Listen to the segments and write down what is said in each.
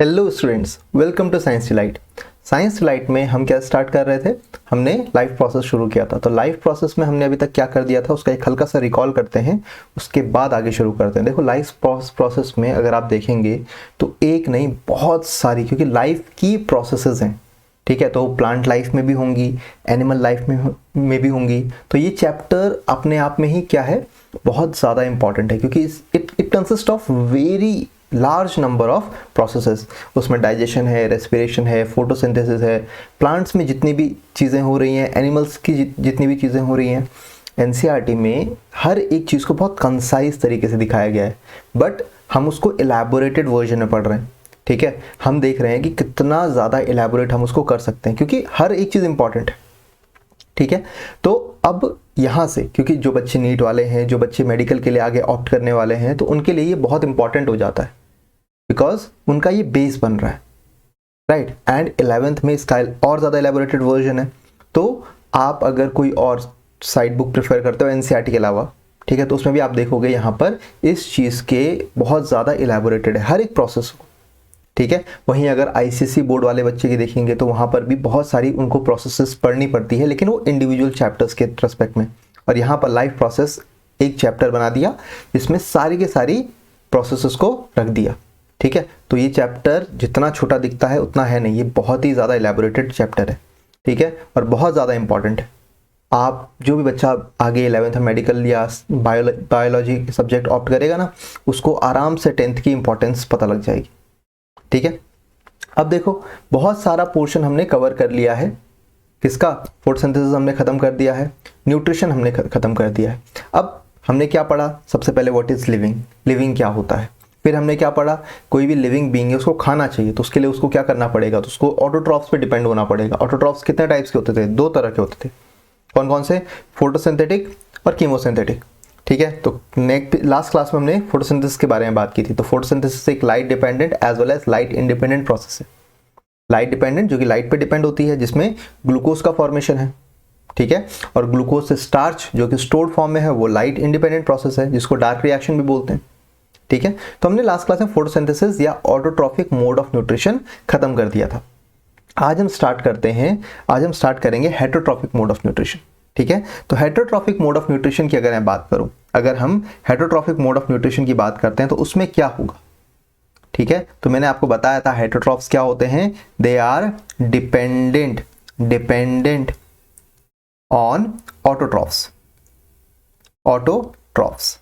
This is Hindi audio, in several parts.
Hello students, welcome to science delight. Science delight में हम क्या स्टार्ट कर रहे थे? हमने लाइफ प्रोसेस शुरू किया था। तो लाइफ प्रोसेस में हमने अभी तक क्या कर दिया था उसका एक हल्का सा रिकॉल करते हैं, उसके बाद आगे शुरू करते हैं। देखो, लाइफ प्रोसेस में अगर आप देखेंगे तो एक नहीं बहुत सारी, क्योंकि लाइफ की प्रोसेसेस हैं, ठीक है। तो प्लांट लाइफ में भी होंगी, एनिमल लाइफ में भी होंगी। तो ये चैप्टर अपने आप में ही क्या है, बहुत ज़्यादा इंपॉर्टेंट है, क्योंकि it consist of very large number of processes. उसमें डाइजेशन है, रेस्पिरेशन है, फोटोसिंथेसिस है, प्लांट्स में जितनी भी चीज़ें हो रही हैं, एनिमल्स की जितनी भी चीज़ें हो रही हैं। एनसीईआरटी में हर एक चीज़ को बहुत कंसाइज तरीके से दिखाया गया है, बट हम उसको एलैबोरेटेड वर्जन में पढ़ रहे हैं, ठीक है। हम देख रहे हैं कि कितना ज़्यादा एलैबोरेट हम उसको कर सकते हैं, क्योंकि हर एक चीज़ इंपॉर्टेंट है, ठीक है। तो अब यहाँ से, क्योंकि जो बच्चे नीट वाले हैं, जो बच्चे मेडिकल के लिए आगे ऑप्ट करने वाले हैं, तो उनके लिए ये बहुत इंपॉर्टेंट हो जाता है, बिकॉज उनका ये बेस बन रहा है, राइट। एंड 11th में इसका और ज़्यादा एलेबोरेटेड वर्जन है। तो आप अगर कोई और साइड बुक प्रेफर करते हो एनसीईआरटी के अलावा, ठीक है, तो उसमें भी आप देखोगे यहाँ पर इस चीज़ के बहुत ज़्यादा एलेबोरेटेड है हर एक प्रोसेस को, ठीक है। वहीं अगर आईसीएसई बोर्ड वाले बच्चे की देखेंगे तो वहाँ पर भी बहुत सारी उनको प्रोसेसेस पढ़नी पड़ती है, लेकिन वो इंडिविजुअल चैप्टर्स के रेस्पेक्ट में। और यहाँ पर लाइफ प्रोसेस एक चैप्टर बना दिया जिसमें सारी के सारी प्रोसेसेस को रख दिया, ठीक है। तो ये चैप्टर जितना छोटा दिखता है उतना है नहीं, ये बहुत ही ज़्यादा एलैबोरेटेड चैप्टर है, ठीक है, और बहुत ज़्यादा इंपॉर्टेंट है। आप जो भी बच्चा आगे 11th मेडिकल या बायोलॉजी सब्जेक्ट ऑप्ट करेगा ना, उसको आराम से 10th की इंपॉर्टेंस पता लग जाएगी, ठीक है। अब देखो, बहुत सारा पोर्शन हमने कवर कर लिया है। किसका? फोटोसिंथेसिस हमने खत्म कर दिया है, न्यूट्रिशन हमने खत्म कर दिया है। अब हमने क्या पढ़ा? सबसे पहले व्हाट इज लिविंग, लिविंग क्या होता है। फिर हमने क्या पढ़ा? कोई भी लिविंग बीइंग है उसको खाना चाहिए, तो उसके लिए उसको क्या करना पड़ेगा? तो उसको ऑटोट्रॉफ्स पे डिपेंड होना पड़ेगा। ऑटोट्रॉफ्स कितने टाइप्स के होते थे? 2 तरह के होते थे। कौन कौन से? फोटोसिंथेटिक और कीमोसिंथेटिक, ठीक है। तो लास्ट क्लास में हमने फोटोसिंथेसिस के बारे में बात की थी। तो फोटोसिंथेसिस एक light dependent as well as light independent process है। लाइट डिपेंडेंट जो कि लाइट पे डिपेंड होती है, जिसमें ग्लूकोज का फॉर्मेशन है, ठीक है। और ग्लूकोज से स्टार्च जो कि स्टोर्ड फॉर्म में है, वो लाइट इंडिपेंडेंट प्रोसेस है, जिसको डार्क रिएक्शन भी बोलते हैं, ठीक है। तो हमने लास्ट क्लास में फोटोसिंथेसिस या ऑटोट्रॉफिक मोड ऑफ न्यूट्रिशन खत्म कर दिया था। आज हम स्टार्ट करते हैं, आज हम स्टार्ट करेंगे हेटरोट्रॉफिक मोड ऑफ न्यूट्रिशन, ठीक है। तो हेटरोट्रॉफिक मोड ऑफ न्यूट्रिशन की अगर मैं बात करूं, अगर हम हेटरोट्रॉफिक मोड ऑफ न्यूट्रिशन की बात करते हैं तो उसमें क्या होगा, ठीक है। तो मैंने आपको बताया था हेटरोट्रॉफ्स क्या होते हैं। They are dependent on autotrophs, autotrophs,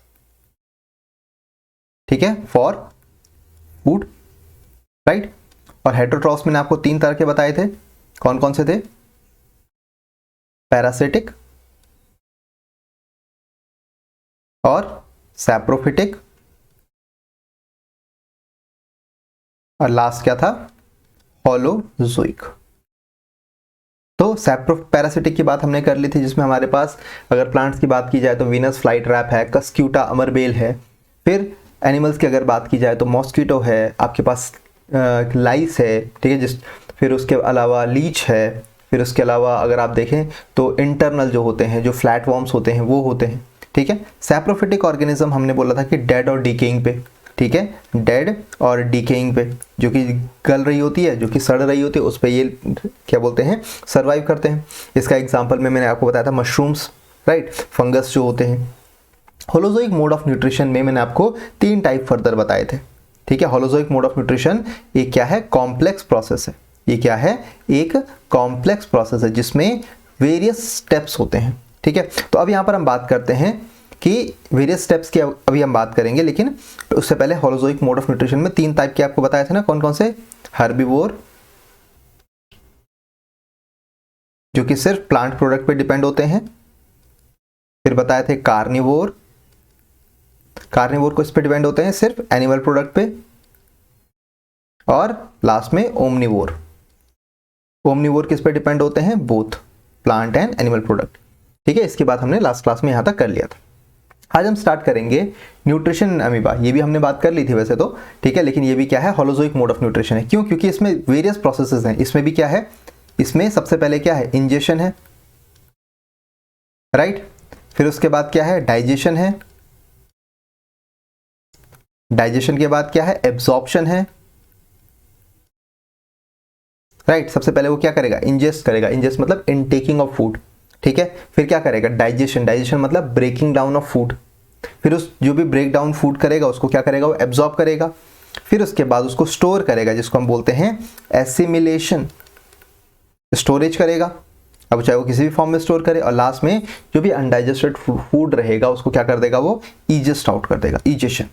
ठीक है, फॉर फूड, राइट। और हेटरोट्रॉफ्स मैंने आपको 3 तरह के बताए थे। कौन कौन से थे? पैरासिटिक और सैप्रोफिटिक, और लास्ट क्या था? होलोजोइक। तो पैरासिटिक की बात हमने कर ली थी, जिसमें हमारे पास अगर प्लांट्स की बात की जाए तो वीनस फ्लाई ट्रैप है, कस्क्यूटा अमरबेल है। फिर एनिमल्स की अगर बात की जाए तो मॉस्किटो है, आपके पास लाइस है, ठीक है। फिर उसके अलावा लीच है। फिर उसके अलावा अगर आप देखें तो इंटरनल जो होते हैं, जो फ्लैट वॉर्म्स होते हैं, वो होते हैं, ठीक है। सैप्रोफिटिक ऑर्गेनिज्म हमने बोला था कि डेड और डिकेइंग पे, ठीक है, डेड और डिकेइंग पे, जो कि गल रही होती है, जो कि सड़ रही होती है, उस पर ये क्या बोलते हैं, सर्वाइव करते हैं। इसका एग्जांपल में मैंने आपको बताया था मशरूम्स, राइट, फंगस जो होते हैं। होलोजोइक मोड ऑफ न्यूट्रिशन में मैंने आपको 3 टाइप फर्दर बताए थे, ठीक है। होलोजोइक मोड ऑफ न्यूट्रिशन ये क्या है? कॉम्प्लेक्स प्रोसेस है। ये क्या है? एक कॉम्प्लेक्स प्रोसेस है जिसमें वेरियस स्टेप्स होते हैं, ठीक है। तो अब यहाँ पर हम बात करते हैं कि वेरियस स्टेप्स की अभी हम बात करेंगे, लेकिन उससे पहले होलोजोइक मोड ऑफ न्यूट्रिशन में 3 टाइप के आपको बताए थे ना, कौन कौन से? हर्बीवोर जो कि सिर्फ प्लांट प्रोडक्ट पे डिपेंड होते हैं। फिर बताए थे कार्निवोर, कार्निवोर को इस पे डिपेंड होते हैं सिर्फ एनिमल प्रोडक्ट पे। और लास्ट में ओमनिवोर, ओमनिवोर किस पे डिपेंड होते हैं? Both plant and animal product, ठीक है। इसकी बात हमने लास्ट क्लास में यहां तक कर लिया था। आज हम स्टार्ट करेंगे न्यूट्रिशन अमीबा। ये भी हमने बात कर ली थी वैसे तो, ठीक है, लेकिन ये भी क्या है? होलोजोइक मोड ऑफ न्यूट्रिशन है। क्यों? क्योंकि इसमें वेरियस प्रोसेसेस हैं। इसमें भी क्या है? इसमें सबसे पहले क्या है? इंजेशन है, राइट। फिर उसके बाद क्या है? डाइजेशन है। डाइजेशन के बाद क्या है? एब्जॉर्प्शन है। राइट। सबसे पहले वो क्या करेगा, इंजेस्ट करेगा, इंजेस्ट मतलब इनटेकिंग ऑफ फूड, ठीक है। फिर क्या करेगा, डाइजेशन, डाइजेशन मतलब ब्रेकिंग डाउन ऑफ फूड। फिर उस जो भी ब्रेक डाउन फूड करेगा उसको क्या करेगा, वो एब्जॉर्ब करेगा। फिर उसके बाद उसको स्टोर करेगा, जिसको हम बोलते हैं एसिमिलेशन, स्टोरेज करेगा, अब चाहे वो किसी भी फॉर्म में स्टोर करे। और लास्ट में जो भी अनडाइजेस्टेड फूड रहेगा उसको क्या कर देगा, वो ईजेस्ट आउट कर देगा, ईजेशन,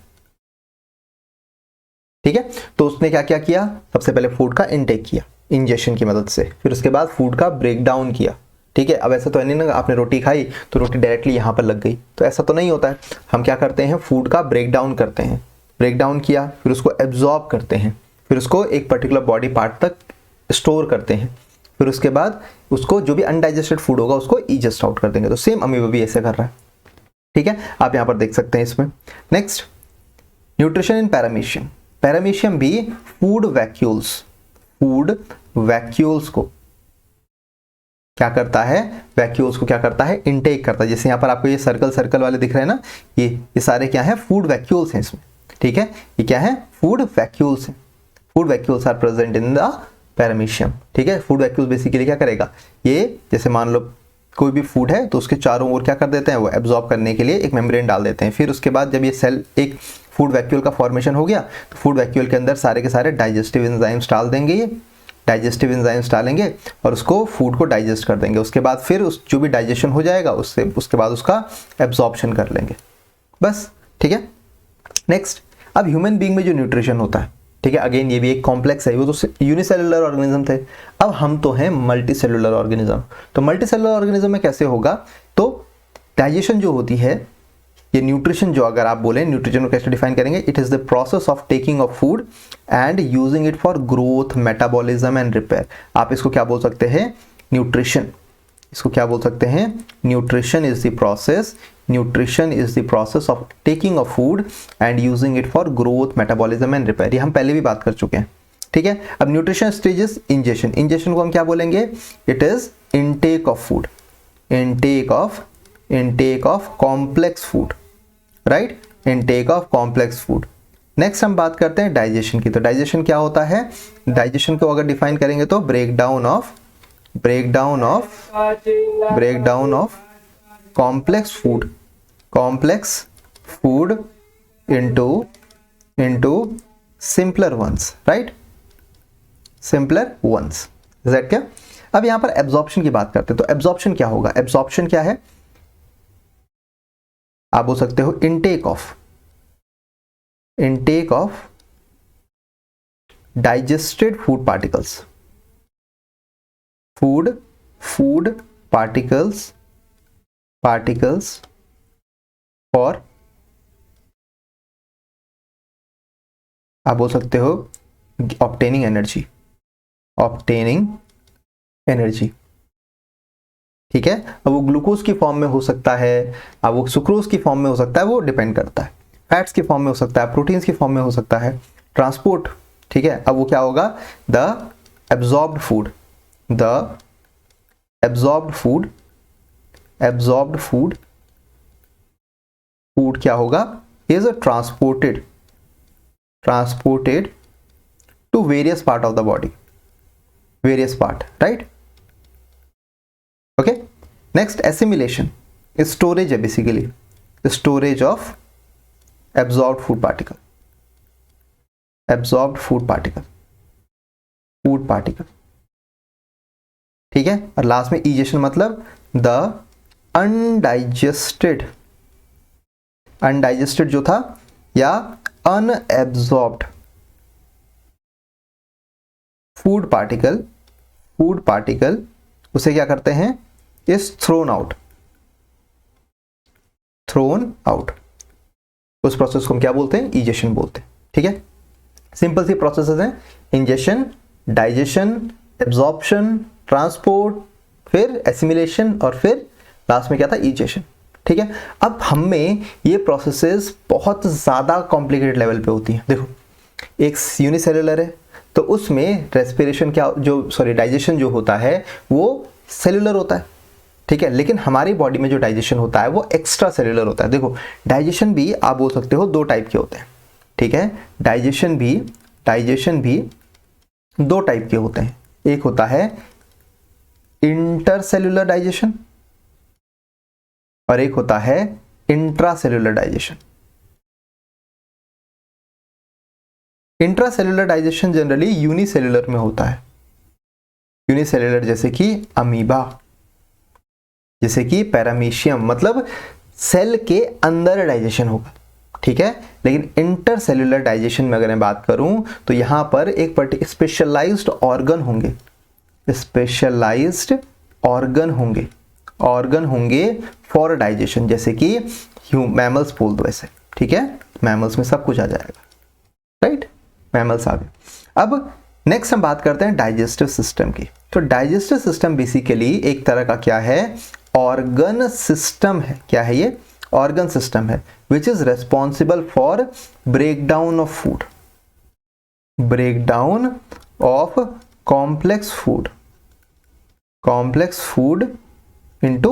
ठीक है। तो उसने क्या क्या किया, सबसे पहले फूड का इनटेक किया इंजेक्शन की मदद से, फिर उसके बाद फूड का ब्रेक डाउन किया, ठीक है। अब ऐसा तो है नहीं ना आपने रोटी खाई तो रोटी डायरेक्टली यहाँ पर लग गई, तो ऐसा तो नहीं होता है। हम क्या करते हैं, फूड का ब्रेक डाउन करते हैं, ब्रेक डाउन किया, फिर उसको एब्जॉर्ब करते हैं, फिर उसको एक पर्टिकुलर बॉडी पार्ट तक स्टोर करते हैं, फिर उसके बाद उसको जो भी अनडाइजेस्टेड फूड होगा उसको ईजेस्ट आउट कर देंगे। तो सेम अमीबा भी ऐसे कर रहा है, ठीक है, आप यहाँ पर देख सकते हैं इसमें। Next, nutrition in paramecium. Paramecium भी फूड वैक्यूल्स, फूड वैक्यूल्स को क्या करता है, वैक्यूल्स को क्या करता है, इनटेक करता है। जैसे यहाँ पर आपको ये सर्कल सर्कल वाले दिख रहे हैं ना, ये सारे क्या है, फूड वैक्यूल्स हैं इसमें, ठीक है। ये क्या है, फूड वैक्यूल्स हैं। Food vacuoles are present in the paramecium, ठीक है। फूड वैक्यूल्स बेसिकली क्या करेगा, ये जैसे मान लो कोई भी फूड है तो उसके चारों ओर क्या कर देते हैं, वो एब्जॉर्ब करने के लिए एक मेम्ब्रेन डाल देते हैं। फिर उसके बाद जब ये सेल एक फूड वैक्यूल का फॉर्मेशन हो गया तो फूड वैक्यूल के अंदर सारे के सारे डाइजेस्टिव एंजाइम्स डाल देंगे, ये डाइजेस्टिव एंजाइम्स डालेंगे और उसको फूड को डाइजेस्ट कर देंगे। उसके बाद फिर उस जो भी डाइजेशन हो जाएगा उसके बाद उसका एब्जॉर्प्शन कर लेंगे, बस, ठीक है। नेक्स्ट, अब ह्यूमन बीइंग में जो न्यूट्रिशन होता है, ठीक है, अगेन ये भी एक कॉम्प्लेक्स है, वो तो यूनिसेलुलर ऑर्गेनिज्म थे, अब हम तो हैं मल्टी सेलुलर ऑर्गेनिज्म। तो मल्टी सेलुलर ऑर्गेनिज्म में कैसे होगा, तो डाइजेशन जो होती है, ये न्यूट्रिशन जो अगर आप बोले न्यूट्रिशन को कैसे डिफाइन करेंगे, it is the process of taking of food and using it for growth, metabolism and repair. आप इसको क्या बोल सकते हैं, न्यूट्रिशन, इसको क्या बोल सकते हैं, nutrition is the process, nutrition is the process of taking of food and using it for growth, metabolism and repair. ये हम पहले भी बात कर चुके हैं, ठीक है। अब न्यूट्रिशन स्टेजेस, इंजेक्शन, इंजेक्शन को हम क्या बोलेंगे, it is intake of food, intake of complex food, right, intake of complex food. Next हम बात करते हैं डाइजेशन की। तो डाइजेशन क्या होता है, डाइजेशन को अगर डिफाइन करेंगे तो break down of complex food into simpler ones, right, simpler ones, is that क्या। अब यहां पर एब्जॉर्प्शन की बात करते हैं, तो एब्जॉर्प्शन क्या होगा, एब्जॉर्प्शन क्या है, आप बोल सकते हो intake of digested food particles, food particles for, आप बोल सकते हो ऑब्टेनिंग एनर्जी, ठीक है। अब वो ग्लूकोज की फॉर्म में हो सकता है, अब वो सुक्रोज की फॉर्म में हो सकता है, वो डिपेंड करता है, फैट्स की फॉर्म में हो सकता है, प्रोटीन्स की फॉर्म में हो सकता है, ट्रांसपोर्ट, ठीक है। अब वो क्या होगा, द एब्जॉर्ब्ड फूड क्या होगा, is transported to various part of the body, right, okay. Next, assimilation, storage है basically, storage of absorbed food particle, ठीक है। और लास्ट में इजेशन मतलब द अनडाइजेस्टेड जो था या अनएब्जॉर्ब्ड फूड पार्टिकल उसे क्या करते हैं, इज थ्रोन आउट, उस प्रोसेस को हम क्या बोलते हैं, इजेशन बोलते हैं, ठीक है। सिंपल सी प्रोसेसेस हैं, इंजेशन, डाइजेशन, एब्जॉर्प्शन, ट्रांसपोर्ट, फिर एसिमिलेशन और फिर लास्ट में क्या था, इजेशन, ठीक है। अब हमें ये प्रोसेसेस बहुत ज़्यादा कॉम्प्लिकेटेड लेवल पे होती हैं। देखो, एक यूनिसेलुलर है तो उसमें रेस्पिरेशन डाइजेशन जो होता है वो सेलुलर होता है, ठीक है। लेकिन हमारी बॉडी में जो डाइजेशन होता है वो एक्स्ट्रा सेलुलर होता है। देखो, डाइजेशन भी आप बोल सकते हो दो टाइप के होते हैं, ठीक है। डाइजेशन भी दो टाइप के होते हैं, एक होता है इंटरसेल्यूलर डाइजेशन और एक होता है intracellular digestion. Intracellular digestion generally unicellular में होता है। यूनिसेल्यूलर जैसे कि अमीबा, जैसे कि पैरामीशियम, मतलब सेल के अंदर डाइजेशन होगा, ठीक है। लेकिन इंटरसेल्यूलर डाइजेशन में अगर मैं बात करूं तो यहां पर एक स्पेशलाइज्ड ऑर्गन होंगे, स्पेशलाइज्ड ऑर्गन होंगे फॉर डाइजेशन, जैसे कि मैमल्स बोल दो ऐसे, ठीक है। मैमल्स में सब कुछ आ जाएगा, राइट, मैमल्स आ गए। अब नेक्स्ट हम बात करते हैं डाइजेस्टिव सिस्टम की। तो डाइजेस्टिव सिस्टम बेसिकली एक तरह का क्या है, ऑर्गन सिस्टम है। क्या है ये, ऑर्गन सिस्टम है, which is responsible for breakdown of food, breakdown of complex food into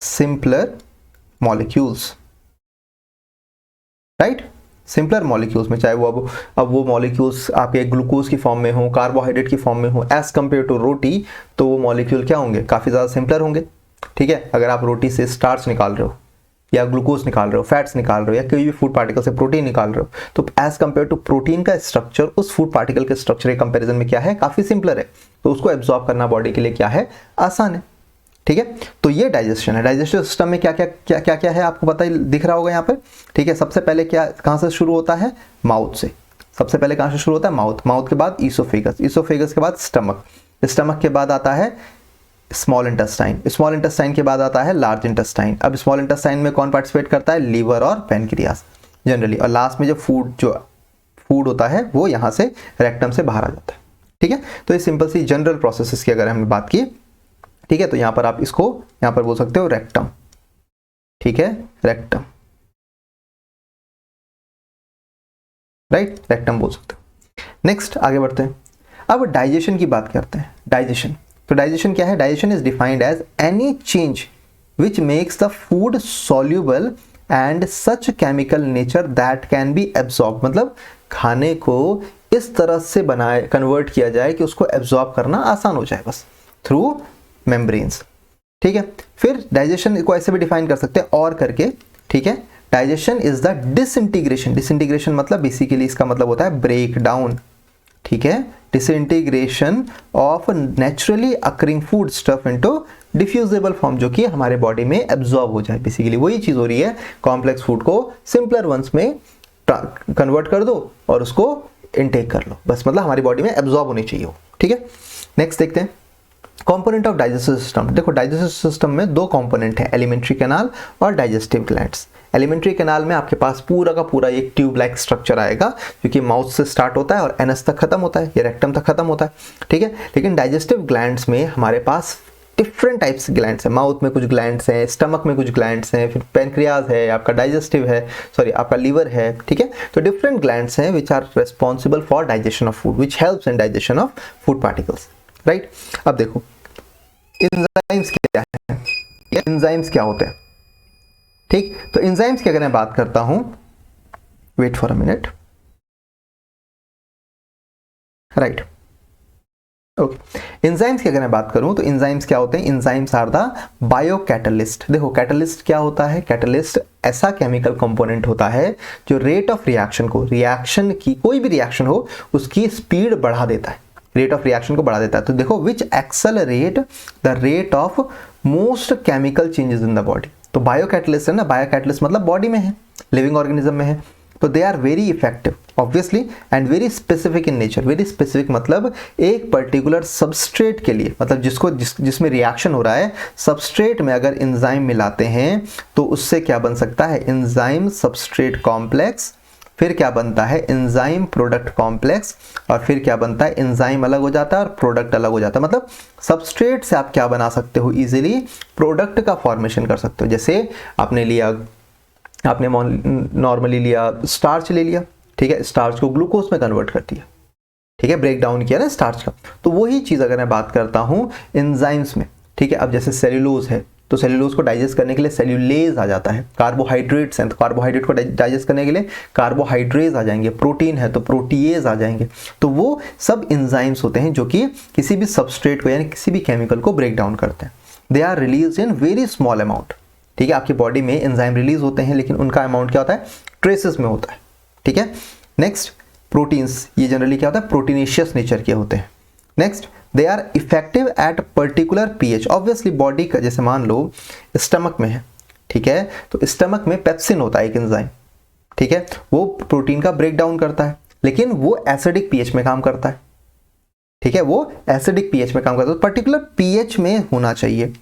simpler molecules, right. Simpler molecules में, चाहे वो अब वो मॉलिक्यूल्स आपके ग्लूकोज की फॉर्म में हो, कार्बोहाइड्रेट की फॉर्म में हो, एज कंपेयर टू रोटी, तो वो मॉलिक्यूल क्या होंगे, काफी ज्यादा सिंपलर होंगे, ठीक है। अगर आप रोटी से स्टार्च निकाल रहे हो या ग्लूकोज निकाल रहे हो, फैट्स निकाल रहे हो, या कोई भी फूड पार्टिकल से प्रोटीन निकाल रहे हो, तो एज कंपेयर टू प्रोटीन का स्ट्रक्चर उस फूड पार्टिकल के स्ट्रक्चर के कंपैरिजन में क्या है, काफी सिंपलर है। तो उसको एब्जॉर्ब करना बॉडी के लिए क्या है, आसान है, ठीक है। तो ये डाइजेशन है। डाइजेस्टिव सिस्टम में क्या क्या है आपको पता ही दिख रहा होगा यहाँ पर, ठीक है। सबसे पहले कहाँ से शुरू होता है, माउथ से। सबसे पहले कहाँ से शुरू होता है, माउथ के बाद ईसोफेगस के बाद स्टमक के बाद आता है स्मॉल इंटेस्टाइन के बाद आता है लार्ज इंटेस्टाइन। अब स्मॉल इंटेस्टाइन में कौन पार्टिसिपेट करता है, लीवर और पैनक्रियास जनरली। और लास्ट में जो फूड होता है वो यहाँ से रेक्टम से बाहर आ जाता है, ठीक है। तो ये सिंपल सी जनरल प्रोसेसेस की अगर हमने बात की, ठीक है, तो यहां पर आप इसको यहां पर बोल सकते हो रेक्टम, ठीक है, रेक्टम, राइट, रेक्टम बोल सकते हो। नेक्स्ट आगे बढ़ते हैं। अब डाइजेशन की बात करते हैं। डाइजेशन, तो डाइजेशन क्या है, digestion is defined as any change which makes the food soluble and such chemical nature that can be absorb, मतलब खाने को इस तरह से कन्वर्ट किया जाए कि उसको एब्जॉर्ब करना आसान हो जाए, बस थ्रू मेम्ब्रेन्स, ठीक है। फिर डाइजेशन को ऐसे भी डिफाइन कर सकते हैं और करके, ठीक है। डाइजेशन इज द डिसइंटीग्रेशन मतलब बेसिकली इसका मतलब होता है ब्रेक डाउन, ठीक है, disintegration of naturally occurring food stuff into diffusible form, जो कि हमारे बॉडी में एब्जॉर्ब हो जाए। बेसिकली वही चीज हो रही है, कॉम्प्लेक्स फूड को सिंपलर वंस में कन्वर्ट कर दो और उसको इनटेक कर लो, बस मतलब हमारी बॉडी में एब्जॉर्ब होनी चाहिए वो, ठीक है। नेक्स्ट देखते हैं कंपोनेंट ऑफ डाइजेस्टिव सिस्टम। देखो डाइजेस्टिव सिस्टम में दो कंपोनेंट है, एलिमेंट्री कैनाल और डाइजेस्टिव ग्लैंड्स। एलिमेंट्री कैनाल में आपके पास पूरा का पूरा एक ट्यूब लाइक स्ट्रक्चर आएगा, क्योंकि माउथ से स्टार्ट होता है और एनस तक खत्म होता है, ये रेक्टम तक खत्म होता है, ठीक है। लेकिन डाइजेस्टिव ग्लैंड्स में हमारे पास डिफरेंट टाइप्स ग्लैंड्स हैं। माउथ में कुछ ग्लैंड्स हैं, स्टमक में कुछ ग्लैंड्स हैं, फिर पैनक्रियाज है, आपका डाइजेस्टिव है, सॉरी आपका लीवर है, ठीक है। तो डिफरेंट ग्लैंड्स हैं which are responsible for digestion of food, which helps in digestion of food particles, right. अब देखो एंजाइम्स क्या है, एंजाइम्स क्या होते हैं, ठीक। तो एंजाइम्स की अगर मैं बात करता हूं, wait for a minute, right, okay. Enzymes की अगर मैं बात करूं तो एंजाइम्स क्या होते हैं, एंजाइम्स आर द बायोकैटलिस्ट। देखो कैटलिस्ट क्या होता है, कैटलिस्ट ऐसा केमिकल कंपोनेंट होता है जो रेट ऑफ रिएक्शन को, रिएक्शन की कोई भी रिएक्शन हो उसकी स्पीड बढ़ा देता है, रेट ऑफ रिएक्शन को बढ़ा देता है। तो देखो which accelerate the rate of most chemical changes in the body. तो बायोकैटलिस्ट है ना, बायोकैटलिस्ट मतलब बॉडी में है, लिविंग ऑर्गेनिज्म में है, तो they are very effective obviously and very specific in nature. Very specific मतलब एक पर्टिकुलर सबस्ट्रेट के लिए, मतलब जिसमें रिएक्शन हो रहा है, सबस्ट्रेट में अगर एंजाइम मिलाते हैं तो उससे क्या बन सकता है, एंजाइम सबस्ट्रेट कॉम्प्लेक्स, फिर क्या बनता है एंजाइम प्रोडक्ट कॉम्प्लेक्स, और फिर क्या बनता है एंजाइम अलग हो जाता है और प्रोडक्ट अलग हो जाता है। मतलब सबस्ट्रेट से आप क्या बना सकते हो, इजीली प्रोडक्ट का फॉर्मेशन कर सकते हो। जैसे आपने नॉर्मली लिया स्टार्च ले लिया, ठीक है, स्टार्च को ग्लूकोज में कन्वर्ट कर दिया, ठीक है, ब्रेक डाउन किया ना स्टार्च का। तो वही चीज अगर मैं बात करता हूं एंजाइम्स में, ठीक है। अब जैसे सेल्यूलोज है, तो सेल्यूलोज को डाइजेस्ट करने के लिए सेल्यूलेज आ जाता है। कार्बोहाइड्रेट्स हैं तो कार्बोहाइड्रेट को डाइजेस्ट करने के लिए कार्बोहाइड्रेज आ जाएंगे। प्रोटीन है तो प्रोटीएज आ जाएंगे। तो वो सब एंजाइम्स होते हैं जो कि किसी भी सबस्ट्रेट को यानी किसी भी केमिकल को ब्रेक डाउन करते हैं। They are release in very small amount. ठीक है, आपकी बॉडी में एंजाइम रिलीज होते हैं लेकिन उनका अमाउंट क्या होता है, ट्रेसेस में होता है। ठीक है, नेक्स्ट प्रोटीन्स, ये जनरली क्या होता है, प्रोटीनेशियस नेचर के होते हैं। Next they are effective at particular pH. Obviously body का, जैसे मान लो स्टमक में है, ठीक है, तो स्टमक में पेप्सिन होता है एक एंजाइम, ठीक है, वो प्रोटीन का ब्रेक डाउन करता है लेकिन वो एसिडिक पीएच में काम करता है। ठीक है, वो एसिडिक पीएच में काम करता है, तो पर्टिकुलर पीएच में होना चाहिए।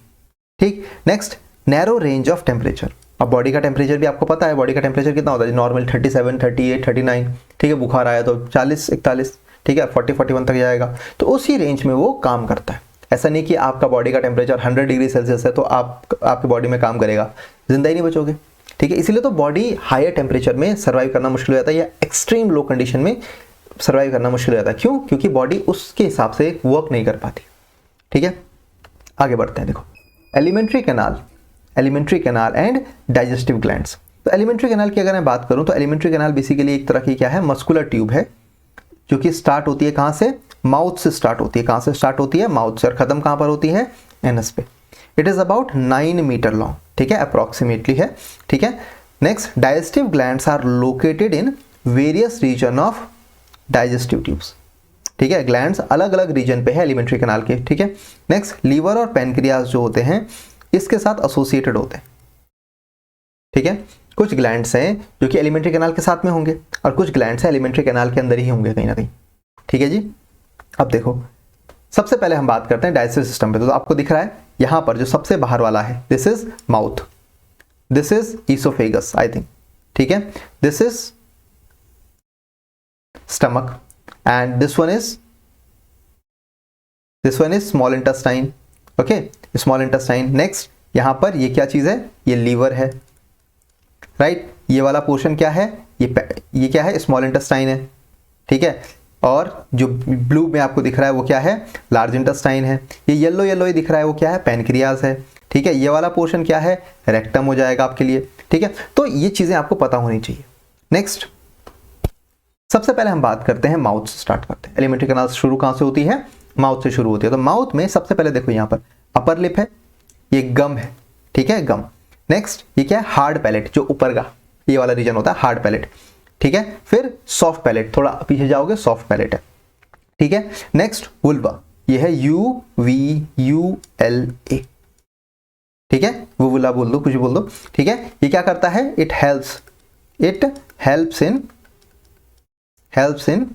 ठीक, next narrow range of temperature. अब बॉडी का टेम्परेचर भी आपको पता है, बॉडी का टेम्परेचर कितना होता है, नॉर्मल 37, 38, 39, ठीक है, बुखार आया तो 40, 41, ठीक है, 40, 41 तक जाएगा, तो उसी रेंज में वो काम करता है। ऐसा नहीं कि आपका बॉडी का टेम्परेचर 100 डिग्री सेल्सियस है तो आपकी बॉडी में काम करेगा, जिंदा ही नहीं बचोगे। ठीक है, इसलिए तो बॉडी हायर टेम्परेचर में सर्वाइव करना मुश्किल हो जाता है या एक्सट्रीम लो कंडीशन में सर्वाइव करना मुश्किल हो जाता है। क्यों? क्योंकि बॉडी उसके हिसाब से वर्क नहीं कर पाती। ठीक है, आगे बढ़ते हैं। देखो alimentary canal and digestive glands. तो एलिमेंट्री कैनाल की अगर मैं बात करूं तो एलिमेंट्री कैनाल बेसिकली एक तरह की क्या है, मस्कुलर ट्यूब है जो कि स्टार्ट होती है कहां से, माउथ से स्टार्ट होती है। कहां से स्टार्ट होती है, माउथ से, और खत्म कहां पर होती है, एनस पे। It is about 9 metre long, ठीक है, अप्रोक्सीमेटली है। ठीक है, next digestive glands are located in various region of digestive tubes. ठीक है, ग्लैंड्स अलग अलग रीजन पे है एलिमेंट्री कैनाल के। ठीक है, नेक्स्ट लीवर और पैनक्रियाज जो होते हैं इसके साथ एसोसिएटेड होते हैं। ठीक है, कुछ ग्लैंड्स हैं जो कि एलिमेंट्री कैनाल के साथ में होंगे और कुछ ग्लैंड्स हैं एलिमेंट्री कैनाल के अंदर ही होंगे कहीं ना कहीं। ठीक है जी, अब देखो सबसे पहले हम बात करते हैं डाइजेस्टिव सिस्टम पे। तो आपको दिख रहा है यहां पर जो सबसे बाहर वाला है, this is mouth, this is oesophagus I think. ठीक है, this is stomach and this one is small intestine. Okay, small intestine. Next यहां पर ये क्या चीज है, ये लीवर है, राइट। ये वाला पोर्शन क्या है, ये क्या है, स्मॉल इंटेस्टाइन है। ठीक है, और जो ब्लू में आपको दिख रहा है वो क्या है, लार्ज इंटेस्टाइन है। ये येलो येलो ही दिख रहा है वो क्या है, पैनक्रियाज है। ठीक है, ये वाला पोर्शन क्या है, रेक्टम हो जाएगा आपके लिए। ठीक है, तो ये चीजें आपको पता होनी चाहिए। नेक्स्ट सबसे पहले हम बात करते हैं माउथ से स्टार्ट करते हैं। एलिमेंट्री कैनाल शुरू कहां से होती है, माउथ से शुरू होती है। तो माउथ में सबसे पहले देखो यहां पर अपर लिप है, ये गम है। ठीक है, गम। नेक्स्ट ये क्या है, हार्ड पैलेट, जो ऊपर का ये वाला रीजन होता है, हार्ड पैलेट। ठीक है, फिर सॉफ्ट पैलेट, थोड़ा पीछे जाओगे सॉफ्ट पैलेट है। ठीक है, नेक्स्ट वुल्वा, ये है UVULA। ठीक है, वुल्वा बोल दो, कुछ बोल दो। ठीक है, ये क्या करता है, it helps in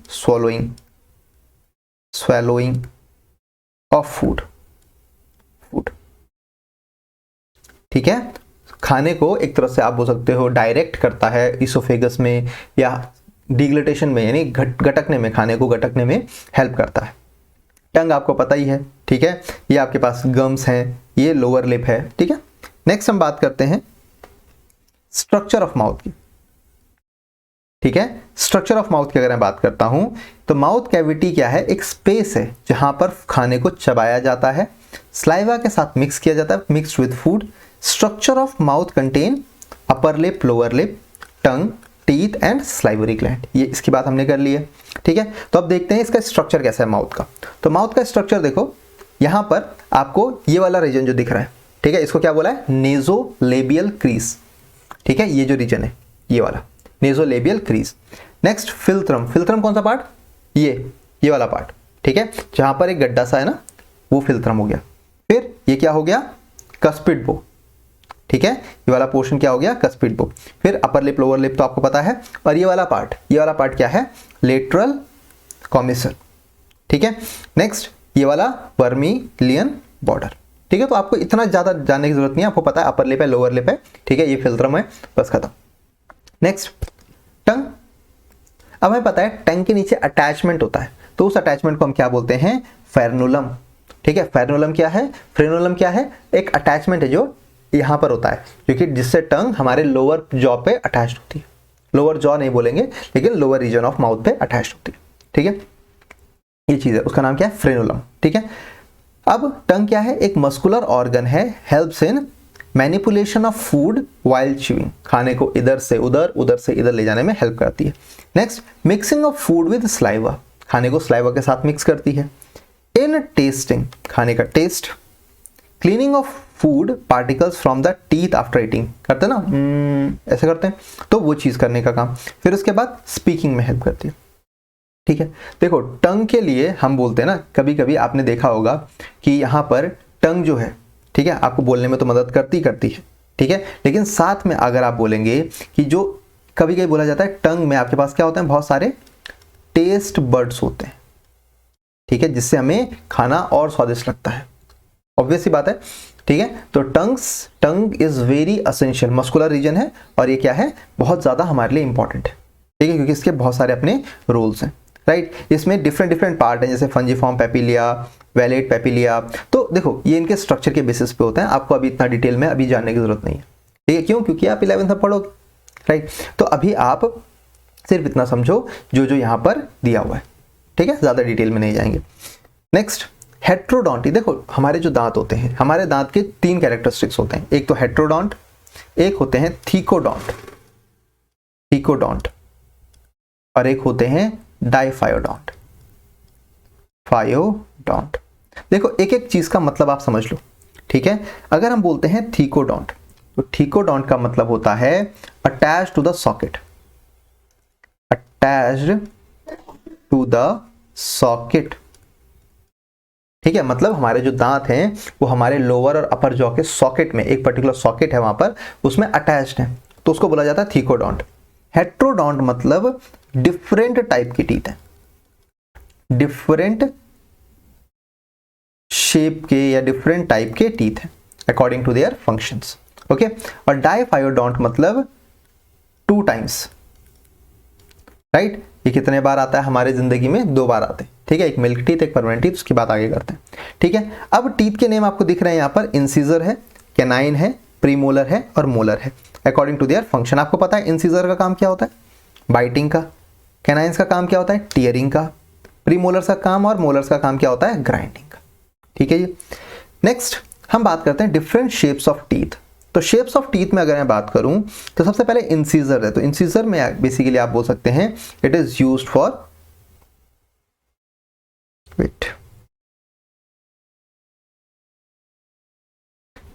swallowing of food. ठीक है, खाने को एक तरह से आप बोल सकते हो डायरेक्ट करता है इसोफेगस में, या डिग्लेटेशन में यानी गटकने में, खाने को गटकने में हेल्प करता है। टंग आपको पता ही है। ठीक है, ये आपके पास गम्स हैं, ये लोअर लिप है। ठीक है, नेक्स्ट हम बात करते हैं स्ट्रक्चर ऑफ माउथ की। ठीक है, स्ट्रक्चर ऑफ माउथ की अगर मैं बात करता हूं तो माउथ कैविटी क्या है, एक स्पेस है जहां पर खाने को चबाया जाता है, स्लाइवा के साथ मिक्स किया जाता है, mixed with food. Structure of mouth contain upper lip, lower lip, tongue, teeth and salivary gland. ये इसकी बात हमने कर ली है। ठीक है, तो अब देखते हैं इसका स्ट्रक्चर कैसा है माउथ का। तो माउथ का स्ट्रक्चर देखो, यहां पर आपको ये वाला रीजन जो दिख रहा है, ठीक है, इसको क्या बोला है, नेजोलेबियल क्रीज। ठीक है, ये जो रीजन है ये वाला नेजोलेबियल क्रीज। नेक्स्ट फिल्ट्रम कौन सा पार्ट, ये वाला पार्ट। ठीक है, जहां पर एक गड्ढा सा है ना, वो फिल्ट्रम हो गया। फिर ये क्या हो गया, कस्पिड बो। ठीक है, ये वाला पोर्शन क्या हो गया, कस्पिड बो। फिर अपर लिप, लोअर लिप तो आपको पता है, और ये वाला पार्ट क्या है, लेटरल कॉमिसल। ठीक है, नेक्स्ट ये वाला वर्मिलियन बॉर्डर। ठीक है, तो आपको इतना ज्यादा जानने की जरूरत नहीं है, आपको पता है अपर लिप है, लोअर लिप है। ठीक है, ये फिल्ट्रम है, बस खत्म। नेक्स्ट टंग। अब हमें पता है टंग के नीचे अटैचमेंट होता है, तो उस अटैचमेंट को हम क्या बोलते हैं, फेर्नुलम। ठीक है, फेर्नुलम क्या है, फ्रेनुलम क्या है, एक अटैचमेंट है जो यहां पर होता है, क्योंकि जिससे टंग हमारे लोअर जॉ पे अटैच्ड होती है। लोअर जॉ नहीं बोलेंगे, लेकिन लोअर रीजन ऑफ माउथ पे अटैच्ड होती है। ठीक है, ये चीज है, उसका नाम क्या है, फ्रेनुलम। ठीक है, अब टंग क्या है, एक मस्कुलर ऑर्गन है, helps in manipulation of food while chewing, खाने को इधर से उधर से इधर ले जाने में हेल्प करती है। Next, mixing of food with saliva, खाने को स्लाइवा के साथ मिक्स करती है। इन टेस्टिंग, खाने का taste. Cleaning of food particles from the teeth after eating, करते हैं ना ऐसे करते हैं, तो वो चीज़ करने का काम। फिर उसके बाद स्पीकिंग में हेल्प करती है। ठीक है, देखो टंग के लिए हम बोलते हैं ना, कभी कभी आपने देखा होगा कि यहाँ पर टंग जो है, ठीक है, आपको बोलने में तो मदद करती है, ठीक है, लेकिन साथ में अगर आप बोलेंगे कि जो कभी कभी बोला जाता है टंग में आपके पास क्या होते हैं, बहुत सारे टेस्ट बर्ड्स होते हैं, ठीक है, जिससे हमें खाना और स्वादिष्ट लगता है, ऑब्वियस सी बात है। ठीक है, तो tongue is very essential, muscular region है और ये क्या है, बहुत ज़्यादा हमारे लिए इंपॉर्टेंट है, ठीक है, क्योंकि इसके बहुत सारे अपने रोल्स हैं, राइट। इसमें डिफरेंट पार्ट हैं, जैसे फंजीफॉर्म पैपिलिया, वैलेट पैपिलिया। तो देखो ये इनके स्ट्रक्चर के बेसिस पे होते हैं, आपको अभी इतना डिटेल में अभी जानने की जरूरत नहीं है, ठीक है, क्यों, क्योंकि आप 11th में पढ़ोगे, राइट। तो अभी आप सिर्फ इतना समझो जो जो यहाँ पर दिया हुआ है, ठीक है, ज़्यादा डिटेल में नहीं जाएंगे। नेक्स्ट, हेट्रोडोंटी, देखो हमारे जो दांत होते हैं, हमारे दांत के 3 कैरेक्टरिस्टिक्स होते हैं, एक तो हेट्रोडोंट, एक होते हैं थीकोडोंट और एक होते हैं डाइफायोडोंट। देखो एक एक चीज का मतलब आप समझ लो, ठीक है। अगर हम बोलते हैं थीकोडोंट, तो थीकोडोंट का मतलब होता है अटैच्ड टू द सॉकेट, ठीक है, मतलब हमारे जो दांत हैं वो हमारे लोअर और अपर जॉ के सॉकेट में, एक पर्टिकुलर सॉकेट है वहां पर, उसमें अटैच्ड है, तो उसको बोला जाता है थीकोडोंट। हेट्रोडोंट मतलब डिफरेंट टाइप की टीथ है, डिफरेंट शेप के या डिफरेंट टाइप के टीथ है according to their functions, okay. और डाइफायोडोंट मतलब 2 टाइम्स, राइट। ये कितने बार आता है हमारे जिंदगी में, 2 बार आते हैं, ठीक है, एक मिल्क टीथ, एक परमानेंट टीथ, उसकी बात आगे करते हैं, ठीक है। अब टीथ के नेम आपको दिख रहे हैं यहाँ पर, इंसिजर है, कैनाइन है, प्रीमोलर है और मोलर है, अकॉर्डिंग टू देयर फंक्शन। आपको पता है इंसिजर का काम क्या होता है, बाइटिंग का, कैनाइंस का काम क्या होता है, टीयरिंग का, प्रीमोलर्स का काम और मोलर्स का काम क्या होता है, ग्राइंडिंग का, ठीक है जी। नेक्स्ट हम बात करते हैं डिफरेंट शेप्स ऑफ टीथ। तो शेप्स ऑफ टीथ में अगर मैं बात करूं तो सबसे पहले इंसिजर है, तो इंसिजर में बेसिकली आप बोल सकते हैं it is used for,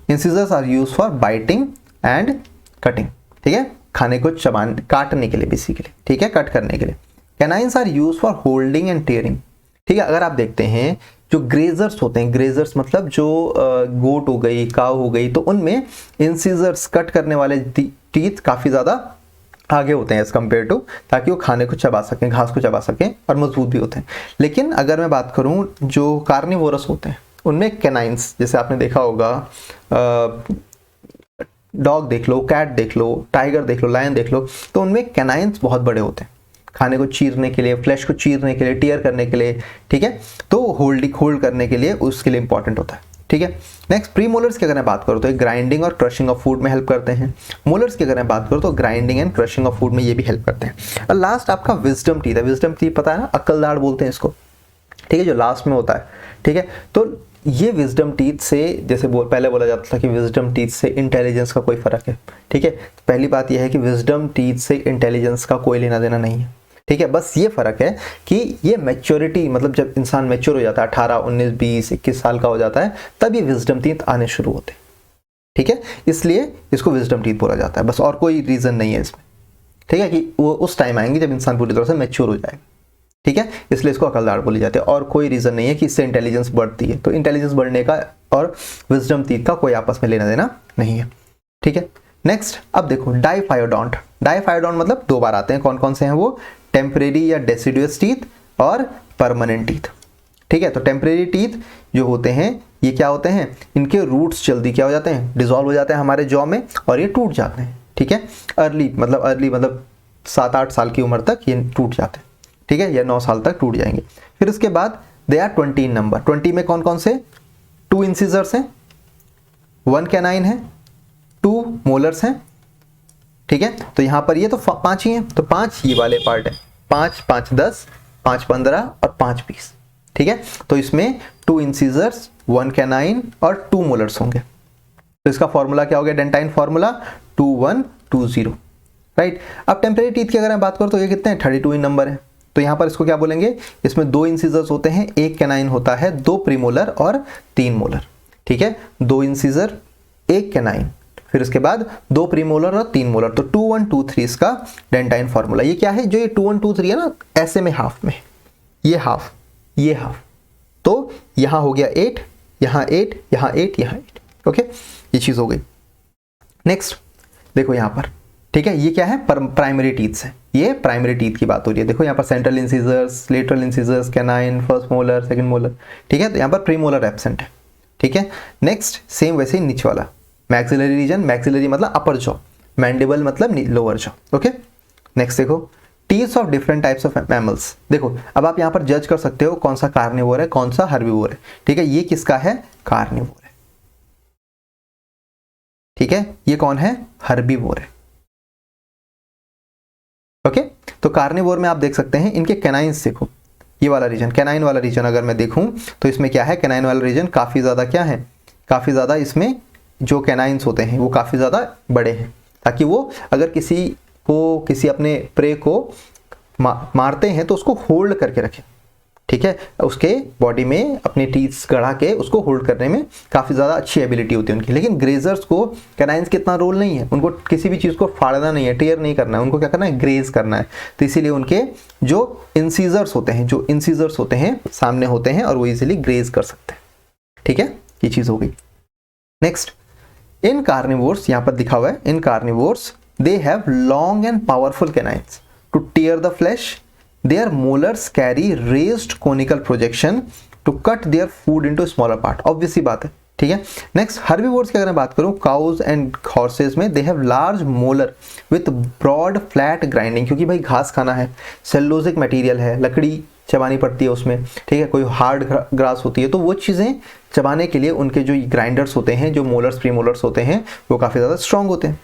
incisors are used for biting and cutting, ठीक है, खाने को काटने के लिए बेसिकली, ठीक है, कट करने के लिए। Canines are used for holding and tearing, ठीक है। अगर आप देखते हैं जो ग्रेजर्स होते हैं, ग्रेजर्स मतलब जो गोट हो गई, काव हो गई, तो उनमें इंसिजर्स कट करने वाले टीथ काफी ज्यादा आगे होते हैं एज कम्पेयर टू, ताकि वो खाने को चबा सकें, घास को चबा सकें और मजबूत भी होते हैं। लेकिन अगर मैं बात करूं जो कार्निवोरस होते हैं उनमें कैनाइंस, जैसे आपने देखा होगा डॉग देख लो, कैट देख लो, टाइगर देख लो, लायन देख लो, तो उनमें कैनाइंस बहुत बड़े होते हैं, खाने को चीरने के लिए, फ्लैश को चीरने के लिए, टीयर करने के लिए, ठीक है, तो होल्ड करने के लिए उसके लिए इंपॉर्टेंट होता है, ठीक है। नेक्स्ट प्रीमोलर्स की अगर मैं बात करूँ तो ग्राइंडिंग और क्रशिंग ऑफ फूड में हेल्प करते हैं। मोलर्स की अगर मैं बात करूँ तो grinding and crushing of food में ये भी हेल्प करते हैं। और लास्ट आपका विजडम टीथ है, विजडम टीथ पता है ना, अक्लदाड़ बोलते हैं इसको, ठीक है, जो लास्ट में होता है, ठीक है। तो ये विजडम टीथ से, जैसे पहले बोला जाता था कि विजडम टीथ से इंटेलिजेंस का कोई फर्क है, ठीक है, तो पहली बात यह है कि विजडम टीथ से इंटेलिजेंस का कोई लेना देना नहीं है, ठीक है। बस ये फर्क है कि ये मैच्योरिटी, मतलब जब इंसान मैच्योर हो जाता है, 18, 19, 20, 21 साल का हो जाता है, तब ये विजडम टीथ आने शुरू होते हैं, ठीक है, इसलिए इसको विजडम टीथ बोला जाता है, बस और कोई रीजन नहीं है इसमें, ठीक है, कि वो उस टाइम आएंगे जब इंसान पूरी तरह से मैच्योर हो जाएगा, ठीक है, इसलिए इसको अकलदाड़ बोली जाती है, और कोई रीजन नहीं है कि इससे इंटेलिजेंस बढ़ती है। तो इंटेलिजेंस बढ़ने का और विजडम टीथ का कोई आपस में लेना देना नहीं है, ठीक है। नेक्स्ट अब देखो डाइफायोडोंट, डाइफायोडोंट मतलब 2 बार आते हैं, कौन कौन से हैं वो, टेम्परेरी या डेसिडुअस टीथ और परमानेंट टीथ, ठीक है। तो टेम्परेरी टीथ जो होते हैं ये क्या होते हैं, इनके रूट्स जल्दी क्या हो जाते हैं, डिसॉल्व हो जाते हैं हमारे जॉ में और ये टूट जाते हैं, ठीक है। अर्ली मतलब 7-8 साल की उम्र तक ये टूट जाते हैं, ठीक है, या 9 साल तक टूट जाएंगे। फिर उसके बाद दे आर 20 नंबर, 20 में कौन कौन से, 2 इंसिजर्स हैं, 1 कैनाइन है, 2 मोलर्स हैं, ठीक है। तो यहां पर ये तो 5 ही हैं, तो 5 ये वाले पार्ट है, 5, 5, 10, 5, 15 और 5, 20, ठीक है। तो इसमें 2 इंसिजर्स, 1 कैनाइन और 2 मोलर्स होंगे। तो इसका फॉर्मूला क्या हो गया, डेंटाइन फॉर्मूला 2120, राइट। अब टेम्परेरी टीथ की अगर मैं बात करूँ तो ये कितने हैं, 32 इन नंबर है। तो यहाँ पर इसको क्या बोलेंगे, इसमें 2 इंसिजर्स होते हैं, 1 कैनाइन होता है, 2 प्रीमोलर और 3 मोलर, ठीक है। 2 इंसिजर, 1 कैनाइन, फिर उसके बाद 2 प्रीमोलर और 3 मोलर, तो 2123 इसका डेंटाइन फॉर्मूला। ये क्या है, जो ये 2123 है ना, ऐसे में हाफ में, ये हाफ, ये हाफ, तो यहाँ हो गया 8, यहाँ 8, यहाँ 8, यहाँ 8, ओके, ये चीज़ हो गई। नेक्स्ट देखो यहाँ पर, ठीक है, ये क्या है, प्राइमरी टीथ्स है, ये प्राइमरी टीथ की बात हो रही है। देखो यहाँ पर central incisors, lateral incisors, canine, first molar, second molar, ठीक है, तो यहाँ पर प्रीमोलर एब्सेंट है, ठीक है। नेक्स्ट सेम वैसे ही नीचे वाला मैक्सिलरी रीजन, मैक्सिलरी मतलब अपर जॉ, मैंडिबल मतलब लोअर जॉ, ओके। नेक्स्ट देखो teeths of different types of mammals. देखो अब आप यहाँ पर जज कर सकते हो कौन सा कार्निवोर है, कौन सा हर्बिवोर है, ठीक है। ये किसका है, कार्निवोर है, ठीक है। ये कौन है, हर्बिवोर है, ओके। तो कार्निवोर में आप देख सकते हैं इनके कैनाइंस, देखो ये वाला रीजन, कैनाइन वाला रीजन अगर मैं देखूं तो इसमें क्या है, कैनाइन वाला रीजन काफी ज्यादा क्या है, काफी ज्यादा इसमें जो कैनाइंस होते हैं वो काफी ज्यादा बड़े हैं, ताकि वो अगर किसी अपने प्रे को मारते हैं तो उसको होल्ड करके रखें, ठीक है। उसके बॉडी में अपने टीथ्स गढ़ा के उसको होल्ड करने में काफ़ी ज़्यादा अच्छी एबिलिटी होती है उनकी। लेकिन ग्रेजर्स को, कैनाइंस का इतना रोल नहीं है, उनको किसी भी चीज़ को फाड़ना नहीं है, टेयर नहीं करना है, उनको क्या करना है, ग्रेज करना है। तो इसीलिए उनके जो इंसीजर्स होते हैं सामने होते हैं और वो इजीली ग्रेज कर सकते हैं, ठीक है, ये चीज़ हो गई। नेक्स्ट इन कार्निवोर्स, यहाँ पर लिखा हुआ है in carnivores they have long and powerful canines to tear the flesh, their molars carry raised conical projection to cut their food into smaller part, obvious सी बात है, ठीक है। नेक्स्ट हर्बिवोर्स की अगर मैं बात करूं, काउज एंड हॉर्सेज में they have large molar with broad flat grinding, क्योंकि भाई घास खाना है, सेलुलोजिक मटेरियल है, लकड़ी चबानी पड़ती है उसमें, ठीक है, कोई हार्ड ग्रास होती है, तो वो चीज़ें चबाने के लिए उनके जो ग्राइंडर्स होते हैं, जो मोलर्स प्रीमोलर्स होते हैं, वो काफ़ी ज़्यादा स्ट्रॉन्ग होते हैं।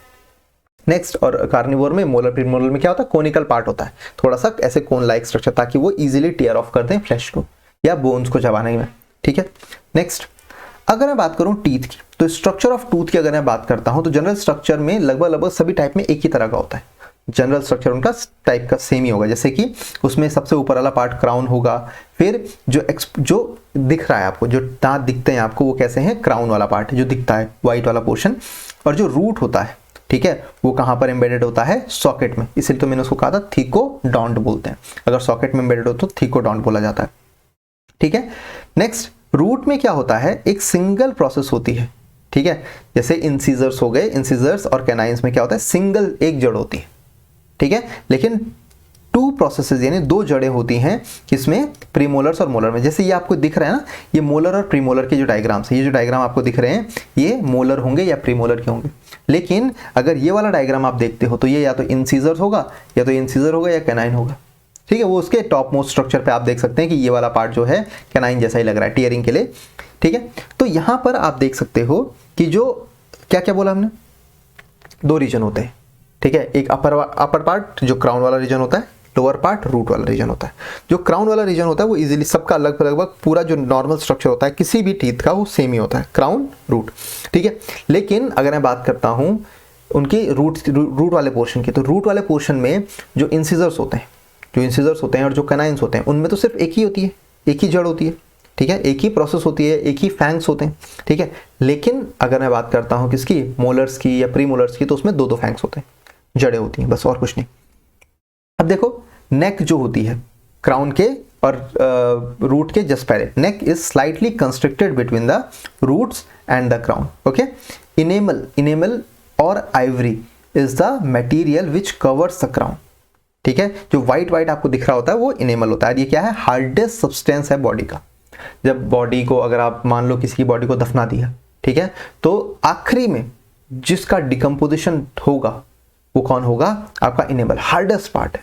नेक्स्ट और कार्निवोर में मोलर प्रीमोलर में क्या होता है, कोनिकल पार्ट होता है, थोड़ा सा ऐसे कोन लाइक स्ट्रक्चर, ताकि वो इजीली टीयर ऑफ कर दें फ्लैश को या बोन्स को चबाने में, ठीक है। नेक्स्ट अगर मैं बात करूं टीथ की, तो स्ट्रक्चर ऑफ टूथ की अगर मैं बात करता हूं तो जनरल स्ट्रक्चर में लगभग सभी टाइप में एक ही तरह का होता है, जनरल स्ट्रक्चर उनका टाइप का सेम ही होगा। जैसे कि उसमें सबसे ऊपर वाला पार्ट क्राउन होगा, फिर जो दिख रहा है आपको, जो दांत दिखते हैं आपको, वो कैसे हैं, क्राउन वाला पार्ट जो दिखता है, व्हाइट वाला पोर्शन, और जो रूट होता है, ठीक है, वो कहां पर एम्बेडेड होता है, सॉकेट में, इसलिए तो मैंने उसको कहा था थीकोडॉन्ट बोलते हैं, अगर सॉकेट में एम्बेडेड हो तो थीकोडॉन्ट बोला जाता है, ठीक है। नेक्स्ट रूट में क्या होता है, एक सिंगल प्रोसेस होती है, ठीक है, जैसे इंसिजर्स हो गए, इंसिजर्स और कैनाइंस में क्या होता है, सिंगल एक जड़ होती है, ठीक है। लेकिन 2 प्रोसेसेस यानी 2 जड़ें होती हैं किसमें, प्रीमोलर्स और मोलर में। जैसे ये आपको दिख रहा है ना, ये मोलर और प्रीमोलर के जो डायग्राम्स है, ये जो डायग्राम आपको दिख रहे हैं, ये मोलर होंगे या प्रीमोलर के होंगे। लेकिन अगर ये वाला डायग्राम आप देखते हो तो ये या तो इंसिजर होगा या कैनाइन होगा, ठीक है। वो उसके टॉप मोस्ट स्ट्रक्चर पे आप देख सकते हैं कि ये वाला पार्ट जो है कैनाइन जैसा ही लग रहा है टीयरिंग के लिए, ठीक है। तो यहाँ पर आप देख सकते हो कि जो क्या क्या बोला हमने, 2 रीजन होते हैं, ठीक है। एक अपर पार्ट जो क्राउन वाला रीजन होता है, लोअर पार्ट रूट वाला रीजन होता है। जो क्राउन वाला रीजन होता है वो इजीली सबका लगभग पूरा जो नॉर्मल स्ट्रक्चर होता है किसी भी टीथ का वो सेम ही होता है, क्राउन रूट, ठीक है। लेकिन अगर मैं बात करता हूँ उनकी रूट वाले पोर्शन की, तो रूट वाले पोर्शन में जो इंसिजर्स होते हैं और जो कैनाइंस होते हैं, उनमें तो सिर्फ एक ही होती है, एक ही जड़ होती है, ठीक है, एक ही प्रोसेस होती है, एक ही फैंग्स होते हैं, ठीक है। लेकिन अगर मैं बात करता हूँ किसकी, मोलर्स की या प्रीमोलर्स की, तो उसमें 2 फैंग्स होते हैं, जड़ें होती हैं, बस और कुछ नहीं। अब देखो नेक जो होती है क्राउन के और रूट के जस्ट पहले, neck is slightly constricted between the roots and the crown, okay. Enamel और ivory is the material which covers the crown, ठीक है। जो व्हाइट आपको दिख रहा होता है वो इनेमल होता है। ये क्या है, हार्डेस्ट सब्सटेंस है बॉडी का। जब बॉडी को, अगर आप मान लो किसी की बॉडी को दफना दिया, ठीक है, तो आखिरी में जिसका डिकम्पोजिशन होगा वो कौन होगा, आपका इनेमल, हार्डेस्ट पार्ट है,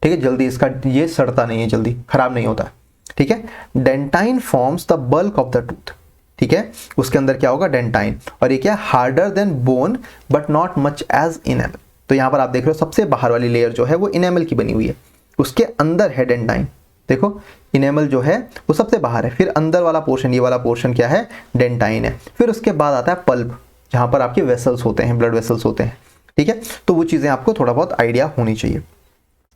ठीक है। जल्दी इसका ये सड़ता नहीं है, जल्दी खराब नहीं होता, ठीक है। Dentine forms the bulk of the tooth, ठीक है, उसके अंदर क्या होगा, डेंटाइन, और ये क्या, harder than bone but not much as enamel. तो यहां पर आप देख रहे हो सबसे बाहर वाली लेयर जो है वो इनेमल की बनी हुई है, उसके अंदर है डेंटाइन, देखो इनेमल जो है वो सबसे बाहर है, फिर अंदर वाला पोर्शन, ये वाला पोर्शन क्या है, डेंटाइन है, फिर उसके बाद आता है पल्प, जहां पर आपके वेसल्स होते हैं, ब्लड वेसल्स होते हैं, ठीक है। तो वो चीजें आपको थोड़ा बहुत आइडिया होनी चाहिए।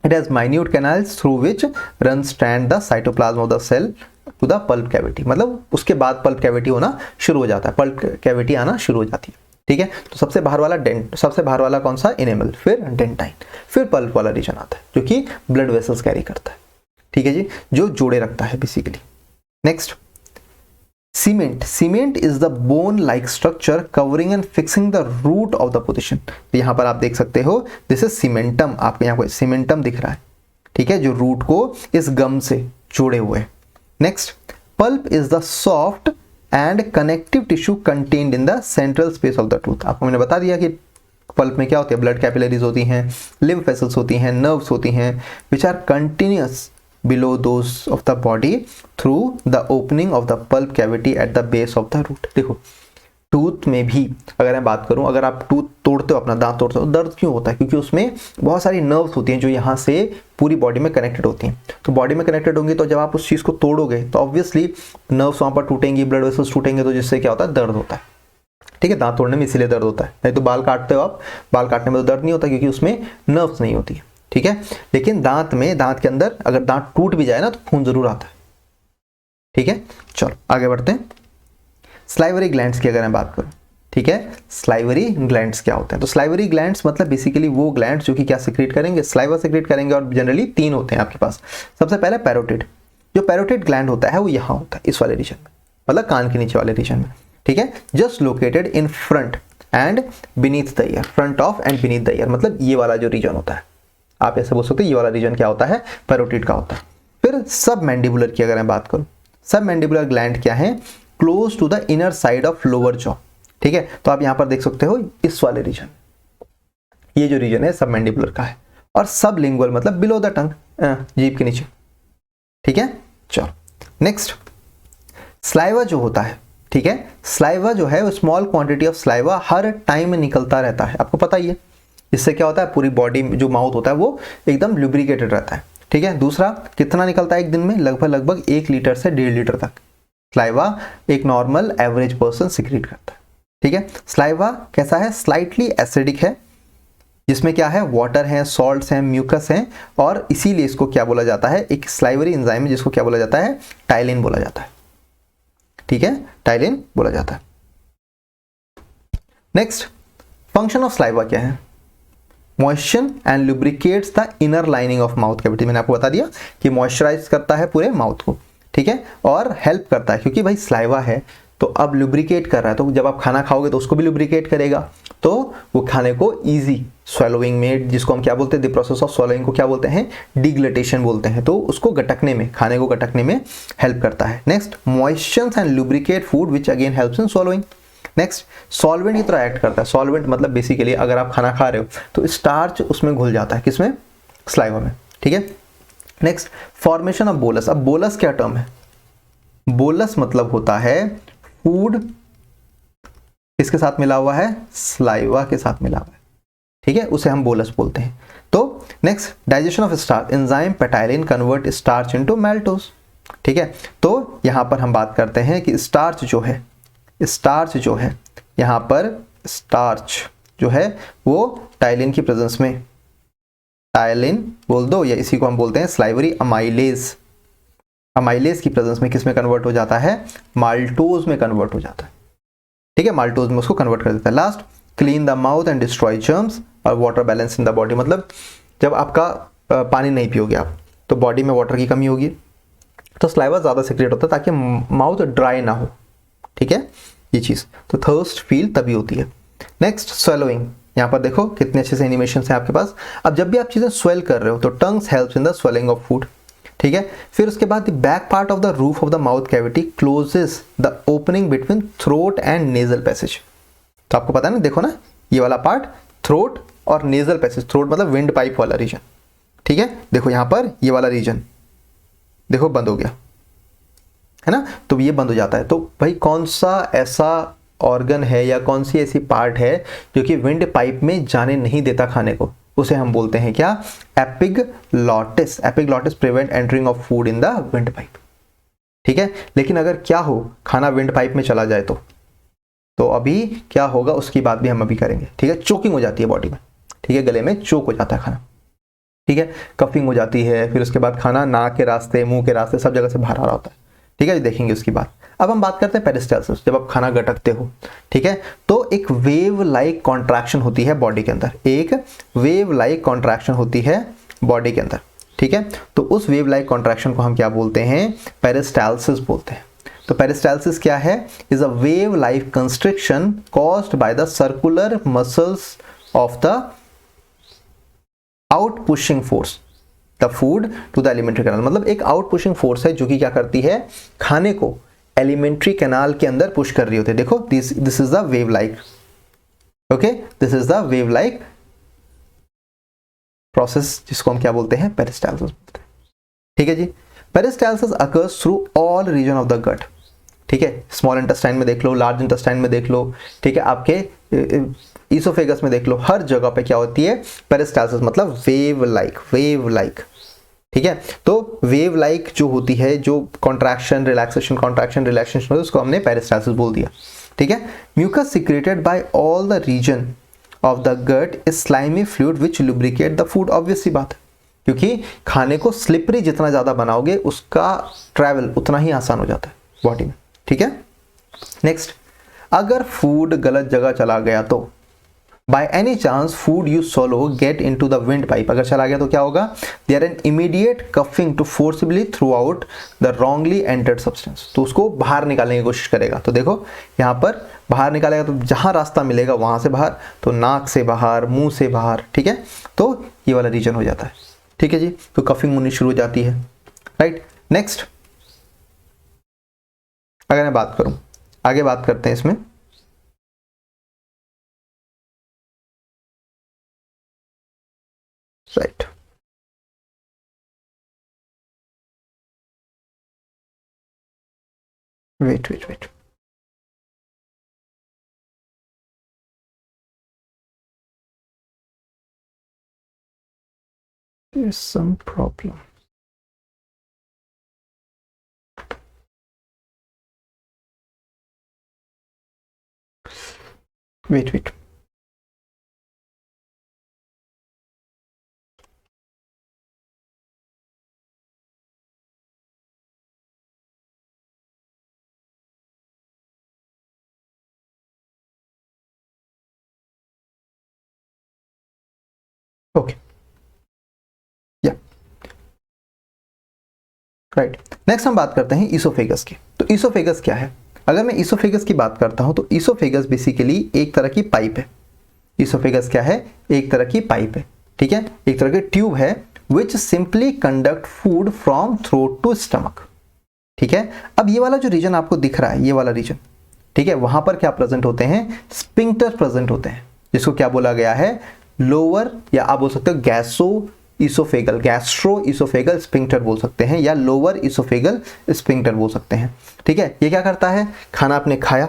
It has minute canals through which run stand the cytoplasm of the cell to the pulp cavity, मतलब उसके बाद पल्प कैविटी होना शुरू हो जाता है, पल्प कैविटी आना शुरू हो जाती है, ठीक है। तो सबसे बाहर वाला सबसे बाहर वाला कौन सा, इनेमल, फिर डेंटाइन, फिर पल्प वाला रीजन आता है जो कि ब्लड वेसल्स कैरी करता है, ठीक है जी, जो जोड़े रखता है basically. Next, cement is the bone like structure covering and fixing the root of the position. तो यहां पर आप देख सकते हो दिस इज सीमेंटम, आपको यहाँ पर सीमेंटम दिख रहा है, ठीक है, जो रूट को इस गम से जोड़े हुए है। Next, pulp is the soft and connective tissue contained in the central space of the tooth. आपको मैंने बता दिया कि पल्प में क्या होती है, ब्लड कैपिलरीज होती हैं, लिम्फ वेसल्स होती हैं, नर्व्स होती हैं, which are continuous below those of the body through the opening of the pulp cavity at the base of the root। देखो टूथ में भी अगर मैं बात करूं, अगर आप टूथ तोड़ते हो, अपना दांत तोड़ते हो, दर्द क्यों होता है, क्योंकि उसमें बहुत सारी नर्व्स होती हैं जो यहाँ से पूरी बॉडी में कनेक्टेड होती हैं। तो बॉडी में कनेक्टेड होंगी, तो जब आप उस चीज़ को तोड़ोगे तो ऑब्वियसली नर्व्स वहाँ पर टूटेंगी, ब्लड वेसल्स टूटेंगे, तो जिससे क्या होता है, दर्द होता है, ठीक है। दांत तोड़ने में इसीलिए दर्द होता है, नहीं तो बाल काटते हो आप, बाल काटने में तो दर्द नहीं होता क्योंकि उसमें नर्व्स नहीं होती है, ठीक है। लेकिन दांत में, दांत के अंदर अगर दांत टूट भी जाए ना तो खून जरूर आता है, ठीक है। चलो आगे बढ़ते हैं। स्लाइवरी ग्लैंड्स की अगर मैं बात करूं, ठीक है, स्लाइवरी ग्लैंड्स क्या होते हैं, तो स्लाइवरी ग्लैंड्स मतलब बेसिकली वो ग्लैंड्स जो कि क्या सिक्रीट करेंगे, स्लाइवा सिक्रीट करेंगे, और जनरली 3 होते हैं आपके पास। सबसे पहले पैरोटिड, जो पैरोटिड ग्लैंड होता है वो यहाँ होता है, इस वाले रीजन में, मतलब कान के नीचे वाले रीजन में, ठीक है, just located in front end beneath the year, front of and beneath the year, मतलब ये वाला जो रीजन होता है, आप ऐसे बोल सकते हो ये वाला रीजन क्या होता है, पैरोटिड का होता है। फिर सब मैंडिबुलर की अगर मैं बात करूं, सब मैंडिबुलर ग्लैंड क्या है, close to the inner side of lower jaw, ठीक है। तो आप यहां पर देख सकते हो इस वाले रीजन, ये जो रीजन है सब मैंडिबुलर का है, और सब लिंगुअल मतलब बिलो द टंग, जीभ के नीचे, ठीक है। चलो नेक्स्ट, स्लाइवा जो होता है, ठीक है, स्लाइवा जो है वो small quantity of saliva her time में निकलता रहता है, आपको पता ही है। इससे क्या होता है, पूरी बॉडी में जो माउथ होता है वो एकदम लुब्रिकेटेड रहता है, ठीक है। दूसरा, कितना निकलता है एक दिन में, लगभग 1 लीटर से 1.5 लीटर तक स्लाइवा एक नॉर्मल एवरेज पर्सन सिक्रीट करता है, ठीक है। स्लाइवा कैसा है, स्लाइटली एसिडिक है, जिसमें क्या है, वाटर है, सॉल्ट्स हैं, म्यूकस हैं, और इसीलिए इसको क्या बोला जाता है, एक स्लाइवरी एंजाइम है जिसको क्या बोला जाता है, टाइलिन बोला जाता है, ठीक है, टाइलिन बोला जाता है। नेक्स्ट, फंक्शन ऑफ स्लाइवा क्या है, moisture and lubricates the inner lining of mouth cavity. मैंने आपको बता दिया कि मॉइस्चराइज करता है पूरे माउथ को, ठीक है, और हेल्प करता है क्योंकि भाई स्लाइवा है तो अब लुब्रिकेट कर रहा है, तो जब आप खाना खाओगे तो उसको भी लुब्रिकेट करेगा, तो वो खाने को इजी स्वेलोइंग में, जिसको हम क्या बोलते हैं, द प्रोसेस ऑफ स्वेलोइंग को क्या बोलते हैं, डिग्लटेशन बोलते हैं, तो उसको गटकने में, खाने को गटकने में हेल्प करता है। Next, moistures and lubricate food which again helps in swallowing. Next, solvent की तरह एक्ट करता है, सॉल्वेंट मतलब बेसिकली अगर आप खाना खा रहे हो तो स्टार्च उसमें घुल जाता है, किसमें, स्लाइवा में, ठीक है। Next, formation of bolus. अब बोलस क्या टर्म है, बोलस मतलब होता है फूड किसके साथ मिला हुआ है, स्लाइवा के साथ मिला हुआ है, ठीक है, उसे हम बोलस बोलते हैं। तो next, digestion of starch, enzyme ptyalin convert starch into maltose, ठीक है। तो यहां पर हम बात करते हैं कि स्टार्च जो है, स्टार्च जो है यहां पर, स्टार्च जो है वो टाइलिन की प्रेजेंस में, टाइलिन बोल दो, या इसी को हम बोलते हैं स्लाइवरी अमाइलेज, अमाइलेज की प्रेजेंस में किस में कन्वर्ट हो जाता है, माल्टोज में कन्वर्ट हो जाता है, ठीक है, माल्टोज में उसको कन्वर्ट कर देता है। Last, clean the mouth and destroy germs और water balance in the body, मतलब जब आपका पानी नहीं पियोगे आप तो बॉडी में वाटर की कमी होगी, तो स्लाइवा ज़्यादा सिक्रेट होता है ताकि माउथ ड्राई ना हो, ठीक है, ये चीज़, तो थर्स्ट फील तभी होती है। नेक्स्ट, स्वेलोइंग, यहाँ पर देखो कितने अच्छे से एनिमेशन है आपके पास। अब जब भी आप चीज़ें स्वेल कर रहे हो तो tongues helps in the swallowing of food, ठीक है। फिर उसके बाद the back part of the roof of the mouth cavity closes the opening between throat and nasal passage. तो आपको पता है ना, देखो ना ये वाला पार्ट थ्रोट और नेजल पैसेज, थ्रोट मतलब विंड पाइप वाला रीजन, ठीक है, देखो यहाँ पर ये वाला रीजन देखो बंद हो गया है ना, तो ये बंद हो जाता है। तो भाई कौन सा ऐसा ऑर्गन है या कौन सी ऐसी पार्ट है जो कि विंड पाइप में जाने नहीं देता खाने को, उसे हम बोलते हैं क्या, epiglottis. Epiglottis prevent entering of food in the wind pipe, ठीक है। लेकिन अगर क्या हो, खाना विंड पाइप में चला जाए तो तो अभी क्या होगा उसकी बात भी हम अभी करेंगे, ठीक है। चोकिंग हो जाती है बॉडी में, ठीक है, गले में चोक हो जाता है खाना, ठीक है, कफिंग हो जाती है, फिर उसके बाद खाना नाक के रास्ते, मुंह के रास्ते, सब जगह से बाहर आ रहा होता है, ठीक है, देखेंगे उसकी बात। अब हम बात करते हैं पेरिस्टाल्सिस, जब आप खाना गटकते हो, ठीक है, तो एक वेव लाइक कॉन्ट्रैक्शन होती है बॉडी के अंदर, एक वेव लाइक कॉन्ट्रैक्शन होती है बॉडी के अंदर, ठीक है। तो उस वेव लाइक कॉन्ट्रैक्शन को हम क्या बोलते हैं, पेरिस्टाल्सिस बोलते हैं। तो पेरिस्टाल्सिस क्या है, is a wave like constriction caused by the circular muscles of the out pushing force the food to the alimentary canal. मतलब एक आउट पुशिंग फोर्स है जो कि क्या करती है, खाने को एलिमेंट्री कैनाल के अंदर पुश कर रही होती है। देखो this is the wave like, okay, this is the wave like process, जिसको हम क्या बोलते हैं, पेरिस्टाल्सिस बोलते हैं, ठीक है जी। Peristalsis occurs through all region of the gut, ठीक है, स्मॉल इंटेस्टाइन में देख लो, लार्ज इंटेस्टाइन में देख लो, ठीक है, आपके ईसोफेगस में देख लो, हर जगह पे क्या होती है, पेरिस्टाल्सिस, मतलब वेव लाइक, ठीक है। तो वेव लाइक जो होती है, जो कॉन्ट्रैक्शन रिलैक्सेशन, उसको हमने पेरिस्टाल्सिस बोल दिया, ठीक है। Mucus secreted by all the region of the gut is slimy fluid which lubricate the food. Obvious सी बात है, क्योंकि खाने को स्लिपरी जितना ज्यादा बनाओगे उसका ट्रैवल उतना ही आसान हो जाता है बॉडी में, ठीक है। नेक्स्ट, अगर फूड गलत जगह चला गया तो by any chance food you swallow get into the windpipe, अगर चला गया तो क्या होगा, there an immediate coughing to forcibly throw out the wrongly entered substance. तो उसको बाहर निकालने की कोशिश करेगा। तो देखो यहाँ पर बाहर निकालेगा तो जहां रास्ता मिलेगा वहां से बाहर, तो नाक से बाहर, मुंह से बाहर, ठीक है, तो ये वाला रीजन हो जाता है, ठीक है जी। तो कफिंग होनी शुरू हो जाती है, राइट। नेक्स्ट, अगर मैं बात करूं, आगे बात करते हैं इसमें, right. Wait, there's some problem. Wait. Okay, या राइट। नेक्स्ट हम बात करते हैं ईसोफेगस की। तो ईसोफेगस क्या है, अगर मैं ईसोफेगस की बात करता हूं तो ईसोफेगस बेसिकली एक तरह की पाइप है। ईसोफेगस क्या है, एक तरह की पाइप है, ठीक है, एक तरह की ट्यूब है which simply conduct food from throat to stomach, ठीक है। अब ये वाला जो रीजन आपको दिख रहा है, ये वाला रीजन, ठीक है, वहां पर क्या प्रेजेंट होते हैं, स्पिंक्टर प्रेजेंट होते हैं, जिसको क्या बोला गया है, लोअर, या आप बोल सकते हो गैस्ट्रो इसोफेगल स्पिंक्टर बोल सकते हैं, या लोअर इसोफेगल स्पिंक्टर बोल सकते हैं, ठीक है। ये क्या करता है, खाना आपने खाया,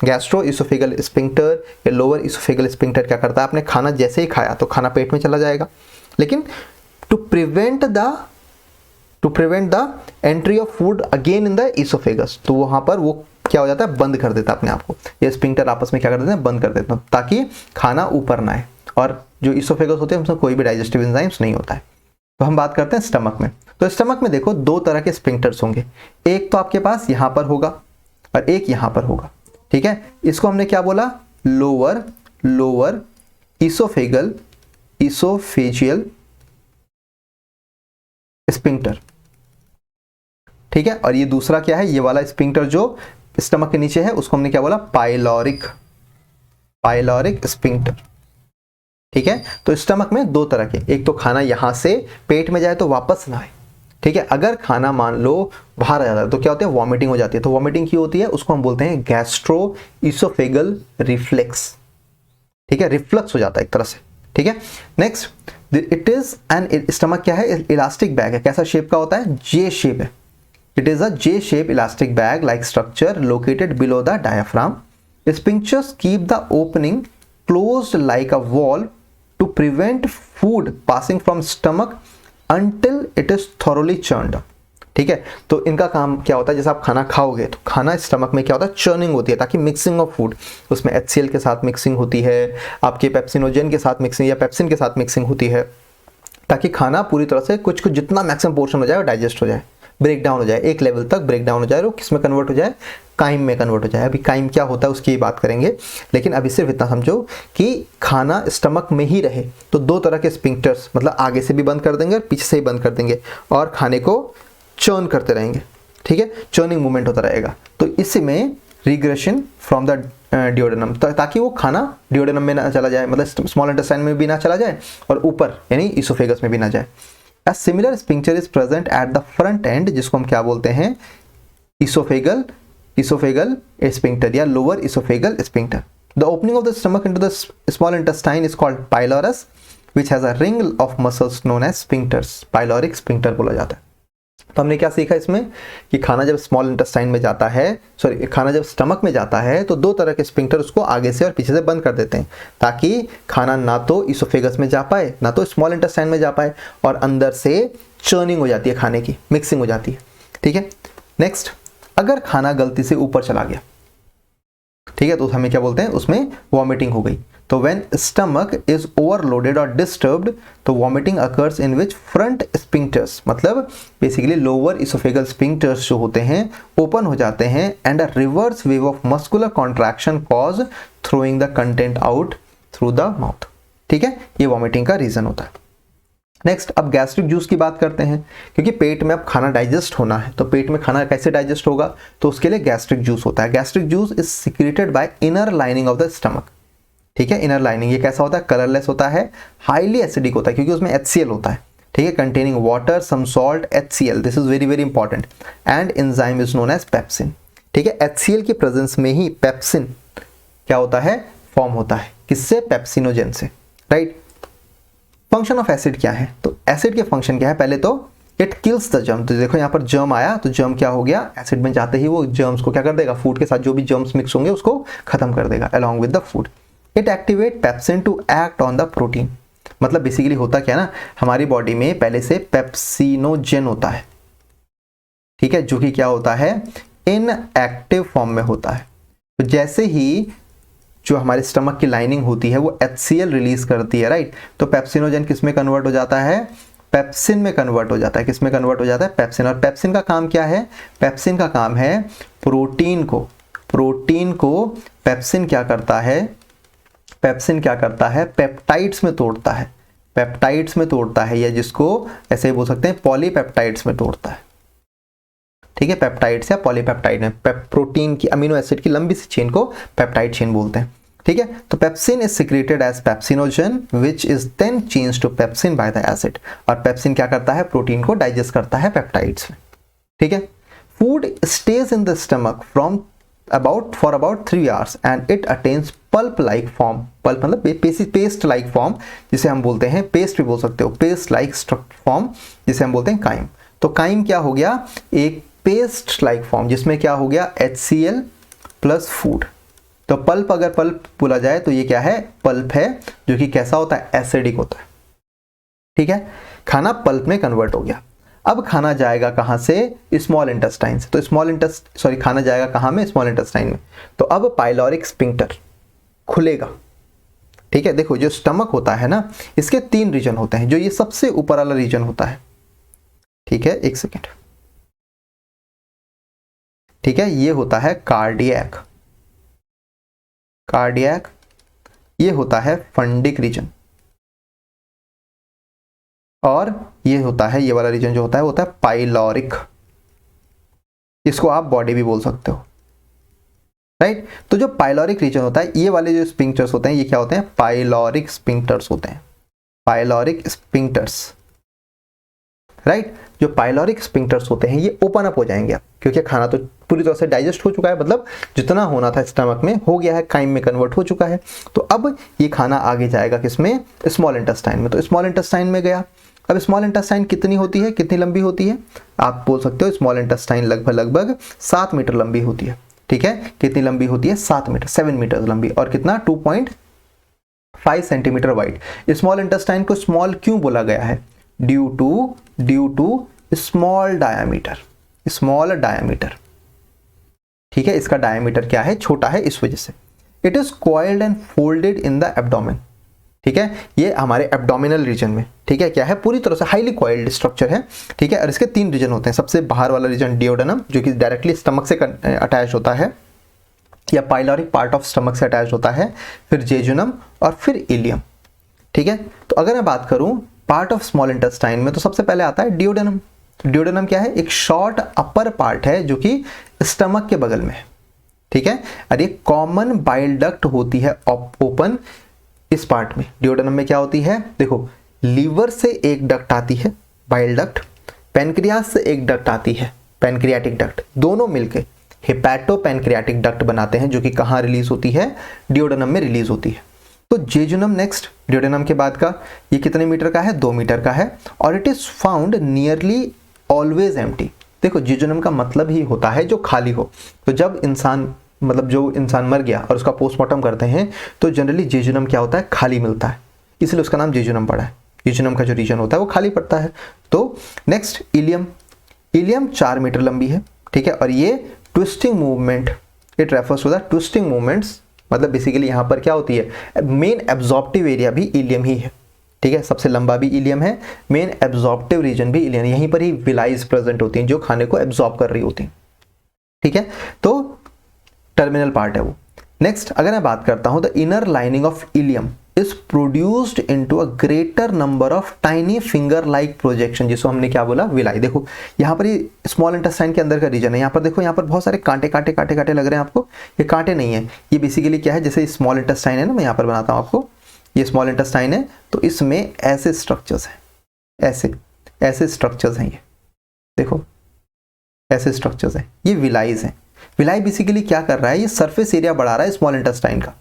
गैस्ट्रो इसोफेगल स्पिंक्टर या लोअर इसोफेगल स्पिंक्टर क्या करता है, आपने खाना जैसे ही खाया तो खाना पेट में चला जाएगा, लेकिन to prevent the entry of food again in the oesophagus, तो वहां पर वो क्या हो जाता है, बंद कर देता है अपने आप को, ये स्पिंक्टर आपस में क्या कर देते हैं, बंद कर देते हैं, ताकि खाना ऊपर ना आए। और जो इसोफेगस होते हैं उसमें कोई भी डाइजेस्टिव एंजाइम्स नहीं होता है। तो हम बात करते हैं स्टमक में। तो स्टमक में देखो दो तरह के स्पिंक्टर्स होंगे, एक तो आपके पास यहां पर होगा और एक यहां पर होगा, ठीक है। इसको हमने क्या बोला, लोअर इसोफेजियल स्पिंक्टर, ठीक है। और ये दूसरा क्या है, ये वाला स्पिंक्टर जो स्टमक के नीचे है उसको हमने क्या बोला, पाइलोरिक स्पिंक्टर, ठीक है। तो स्टमक में दो तरह के, एक तो खाना यहां से पेट में जाए तो वापस ना आए, ठीक है। अगर खाना मान लो बाहर आ जाता है तो क्या होता है, वॉमिटिंग हो जाती है। तो वॉमिटिंग क्यों होती है, उसको हम बोलते हैं गैस्ट्रो इसोफेगल रिफ्लेक्स, ठीक है, रिफ्लक्स हो जाता है एक तरह से, ठीक है। Next, it is an, stomach क्या है, इलास्टिक बैग है, कैसा शेप का होता है, जे शेप है। It is a J shape elastic bag like structure located below the diaphragm. Sphincters keep the opening closed like a wall to prevent food passing from stomach until it is thoroughly churned. ठीक है। तो इनका काम क्या होता है, जैसे आप खाना खाओगे तो खाना स्टमक में क्या होता है, चर्निंग होती है, ताकि मिक्सिंग ऑफ फूड, उसमें HCl के साथ मिक्सिंग होती है, आपके पेप्सिनोजन के साथ मिक्सिंग या पेप्सिन के साथ मिक्सिंग होती है, ताकि खाना पूरी तरह से कुछ जितना मैक्सिमम पोर्शन हो जाए वो डाइजेस्ट हो जाए, ब्रेक डाउन हो जाए, एक लेवल तक ब्रेक डाउन हो जाए और किस में कन्वर्ट हो जाए, काइम में कन्वर्ट हो जाए। अभी काइम क्या होता है उसकी बात करेंगे, लेकिन अभी सिर्फ इतना समझो कि खाना स्टमक में ही रहे तो दो तरह के स्पिंक्टर्स, मतलब आगे से भी बंद कर देंगे और पीछे से ही बंद कर देंगे और खाने को चर्न करते रहेंगे, ठीक है, चर्निंग मूवमेंट होता रहेगा। तो इसमें रिग्रेशन फ्रॉम द डिओडेनम, ताकि वो खाना डिओडेनम में ना चला जाए, मतलब स्मॉल इंटेस्टाइन में भी ना चला जाए और ऊपर यानी इसोफेगस में भी ना जाए। A similar sphincter is present at the front end, जिसको हम क्या बोलते हैं, इसोफेगल sphincter या lower oesophageal sphincter. The opening of the stomach into the small intestine is called pylorus, which has a ring of muscles known as sphincters. Pyloric sphincter बोला जाता है। तो हमने क्या सीखा इसमें कि खाना जब स्मॉल इंटेस्टाइन में जाता है, खाना जब स्टमक में जाता है तो दो तरह के स्पिंक्टर उसको आगे से और पीछे से बंद कर देते हैं, ताकि खाना ना तो इसोफेगस में जा पाए ना तो स्मॉल इंटेस्टाइन में जा पाए और अंदर से चर्निंग हो जाती है, खाने की मिक्सिंग हो जाती है, ठीक है। नेक्स्ट, अगर खाना गलती से ऊपर चला गया, ठीक है, तो हमें क्या बोलते हैं, उसमें वॉमिटिंग हो गई। तो व्हेन स्टमक इज ओवरलोडेड और डिस्टर्ब्ड, तो vomiting occurs in which front sphincters, मतलब बेसिकली लोअर इसोफेगल स्पिंक्टर्स जो होते हैं ओपन हो जाते हैं and a reverse wave of muscular contraction cause throwing the content out through the mouth, ठीक है, ये वॉमिटिंग का रीजन होता है। नेक्स्ट, अब गैस्ट्रिक जूस की बात करते हैं, क्योंकि पेट में अब खाना डाइजेस्ट होना है, तो पेट में खाना कैसे डाइजेस्ट होगा, तो उसके लिए गैस्ट्रिक जूस होता है। Gastric juice is secreted by inner lining of the stomach, ठीक है, इनर लाइनिंग। ये कैसा होता है, कलरलेस होता है, हाईली एसिडिक होता है क्योंकि उसमें HCl होता है, ठीक है, containing water, some salt, HCl, this is very very important, and enzyme is known as pepsin, ठीक है। HCl की प्रेजेंस में ही पेप्सिन क्या होता है, फॉर्म होता है, किससे, पेप्सिनोजन से, राइट। फंक्शन ऑफ एसिड क्या है, तो एसिड के फंक्शन क्या है, पहले तो इट किल्स द जर्म, तो देखो यहाँ पर जर्म आया तो जर्म क्या हो गया, एसिड में जाते ही वो जर्म्स को क्या कर देगा, फूड के साथ जो भी जर्म्स मिक्स होंगे उसको खत्म कर देगा along with the food. It activate pepsin to act on the protein, मतलब बेसिकली होता क्या ना, हमारी बॉडी में पहले से पेप्सिनोजेन होता है, ठीक है, जो कि क्या होता है, इनएक्टिव फॉर्म में होता है। तो जैसे ही जो हमारे स्टमक की लाइनिंग होती है वो HCl रिलीज करती है, राइट, तो पेप्सिनोजेन किस में कन्वर्ट हो जाता है, पेप्सिन में कन्वर्ट हो जाता है। किस में कन्वर्ट हो जाता है, पेप्सिन। और पेप्सिन का काम क्या है, पेप्सिन का काम है प्रोटीन को पेप्सिन क्या करता है, पेप्सिन क्या करता है, पेप्टाइड्स में तोड़ता है, पेप्टाइड्स में तोड़ता है, या जिसको ऐसे बोल सकते हैं पॉलीपेप्टाइड्स में तोड़ता है, ठीक है, पेप्टाइड्स या पॉलीपेप्टाइड में प्रोटीन की अमीनो एसिड की लंबी सी चेन को पेप्टाइड चेन बोलते हैं, ठीक है। तो pepsin is secreted as pepsinogen which is then change to pepsin by the acid, और पेप्सिन क्या करता है, प्रोटीन को डाइजेस्ट करता है पेप्टाइड्स में, ठीक है। Food stage in the stomach from for about 3 hours and it attains pulp like form, pulp मतलब पेस्ट लाइक फॉर्म, जिसे हम बोलते हैं, पेस्ट भी बोल सकते हो, पेस्ट लाइक फॉर्म जिसे हम बोलते हैं काइम। तो काइम क्या हो गया, एक पेस्ट लाइक फॉर्म जिसमें क्या हो गया, HCl प्लस फूड। तो पल्प, अगर पल्प बोला जाए तो ये क्या है, पल्प है, जो कि कैसा होता है, एसिडिक होता है, ठीक है। खाना पल्प में कन्वर्ट हो गया। अब खाना जाएगा कहां से, स्मॉल इंटेस्टाइन से। तो खाना जाएगा कहां में, स्मॉल इंटेस्टाइन में। तो अब पाइलोरिक स्पिंक्टर खुलेगा, ठीक है। देखो जो स्टमक होता है ना, इसके 3 रीजन होते हैं, जो ये सबसे ऊपर वाला रीजन होता है, ठीक है, एक सेकेंड, ठीक है, ये होता है कार्डियक, ये होता है फंडिक रीजन, और ये होता है, ये वाला रीजन जो होता है वो होता है पाइलोरिक, इसको आप बॉडी भी बोल सकते हो, राइट। तो जो पाइलोरिक रीजन होता है, ये वाले जो स्पिंक्टर्स होते हैं, ये क्या होते हैं, पाइलोरिक स्पिंक्टर्स होते हैं, पाइलोरिक स्पिंक्टर्स, राइट। जो पाइलोरिक स्पिंक्टर्स होते हैं ये ओपन अप हो जाएंगे अब, क्योंकि खाना तो पूरी तरह से डाइजेस्ट हो चुका है, मतलब जितना होना था स्टमक में हो गया है, काइम में कन्वर्ट हो चुका है। तो अब ये खाना आगे जाएगा किसमें, स्मॉल इंटेस्टाइन में। तो स्मॉल इंटेस्टाइन में गया। अब स्मॉल इंटेस्टाइन कितनी होती है, कितनी लंबी होती है, आप बोल सकते हो स्मॉल इंटेस्टाइन लगभग 7 मीटर लंबी होती है, ठीक है। कितनी लंबी होती है, 7 मीटर, 7 मीटर लंबी, और कितना, 2.5 सेंटीमीटर वाइड। स्मॉल इंटेस्टाइन को स्मॉल क्यों बोला गया है, due to small diameter, small diameter, ठीक है, इसका डायामीटर क्या है, छोटा है, इस वजह से। It is coiled and folded in the abdomen, ठीक है, ये हमारे एब्डोमिनल रीजन में, ठीक है, क्या है, पूरी तरह से हाईली कॉइल्ड स्ट्रक्चर है, ठीक है। और इसके 3 रीजन होते हैं। सबसे बाहर वाला रीजन डियोडेनम, जो कि डायरेक्टली स्टमक से अटैच होता है या पाइलोरिक पार्ट ऑफ स्टमक से अटैच होता है, फिर जेजुनम और फिर इलियम, ठीक है। तो अगर मैं बात करूं पार्ट ऑफ स्मॉल इंटेस्टाइन में, तो सबसे पहले आता है डियोडेनम। डियोडेनम क्या है, एक शॉर्ट अपर पार्ट है जो कि स्टमक के बगल में है, ठीक है। और ये कॉमन बाइल डक्ट होती है ओपन इस पार्ट में। डियोडेनम में क्या होती है, देखो, लीवर से एक डक्ट आती है, बाइल डक्ट, पैनक्रियास से एक डक्ट आती है, पैनक्रियाटिक डक्ट, दोनों मिलके हेपेटो पैनक्रियाटिक डक्ट बनाते हैं, जो कि कहाँ रिलीज होती है, डियोडेनम में रिलीज होती है। तो जेजुनम नेक्स्ट, डियोडेनम के बाद का, ये कितने मीटर का है, 2 मीटर का है, और it is found nearly always empty. देखो, जेजुनम का मतलब ही होता है जो खाली हो। तो जब इंसान, मतलब जो इंसान मर गया और उसका पोस्टमार्टम करते हैं, तो जनरली जेजुनम क्या होता है, खाली मिलता है, इसलिए उसका नाम जेजुनम पड़ा है। जेजुनम का जो रीजन होता है वो खाली पड़ता है। तो नेक्स्ट इलियम, इलियम 4 मीटर लंबी है, ठीक है, और ये twisting movement, it refers to the twisting movements, मतलब बेसिकली यहाँ पर क्या होती है, मेन एब्जॉर्प्टिव एरिया भी इलियम ही है, ठीक है, सबसे लंबा भी इलियम है, मेन एब्जॉर्प्टिव रीजन भी इलियम, यहीं पर ही विलाइज प्रेजेंट होती हैं जो खाने को एब्जॉर्ब कर रही होती हैं, ठीक है। तो टर्मिनल पार्ट है वो। नेक्स्ट अगर मैं बात करता हूं, the inner lining of ilium is produced into a greater number of tiny finger like projection, जिसको हमने क्या बोला, विलाई। देखो यहाँ पर ये स्मॉल इंटेस्टाइन के अंदर का रीजन है, यहाँ पर देखो, यहाँ पर बहुत सारे कांटे कांटे कांटे कांटे लग रहे हैं आपको, ये कांटे नहीं है, ये बेसिकली क्या है, जैसे स्मॉल इंटेस्टाइन है ना, मैं यहाँ पर बनाता हूँ आपको, ये स्मॉल इंटेस्टाइन है, तो इसमें ऐसे स्ट्रक्चर्स हैं, ऐसे स्ट्रक्चर्स हैं, ये देखो ऐसे स्ट्रक्चर्स हैं, ये विलाइज हैं। विलाई बेसिकली क्या कर रहा है, ये सरफेस एरिया बढ़ा रहा है स्मॉल इंटेस्टाइन का,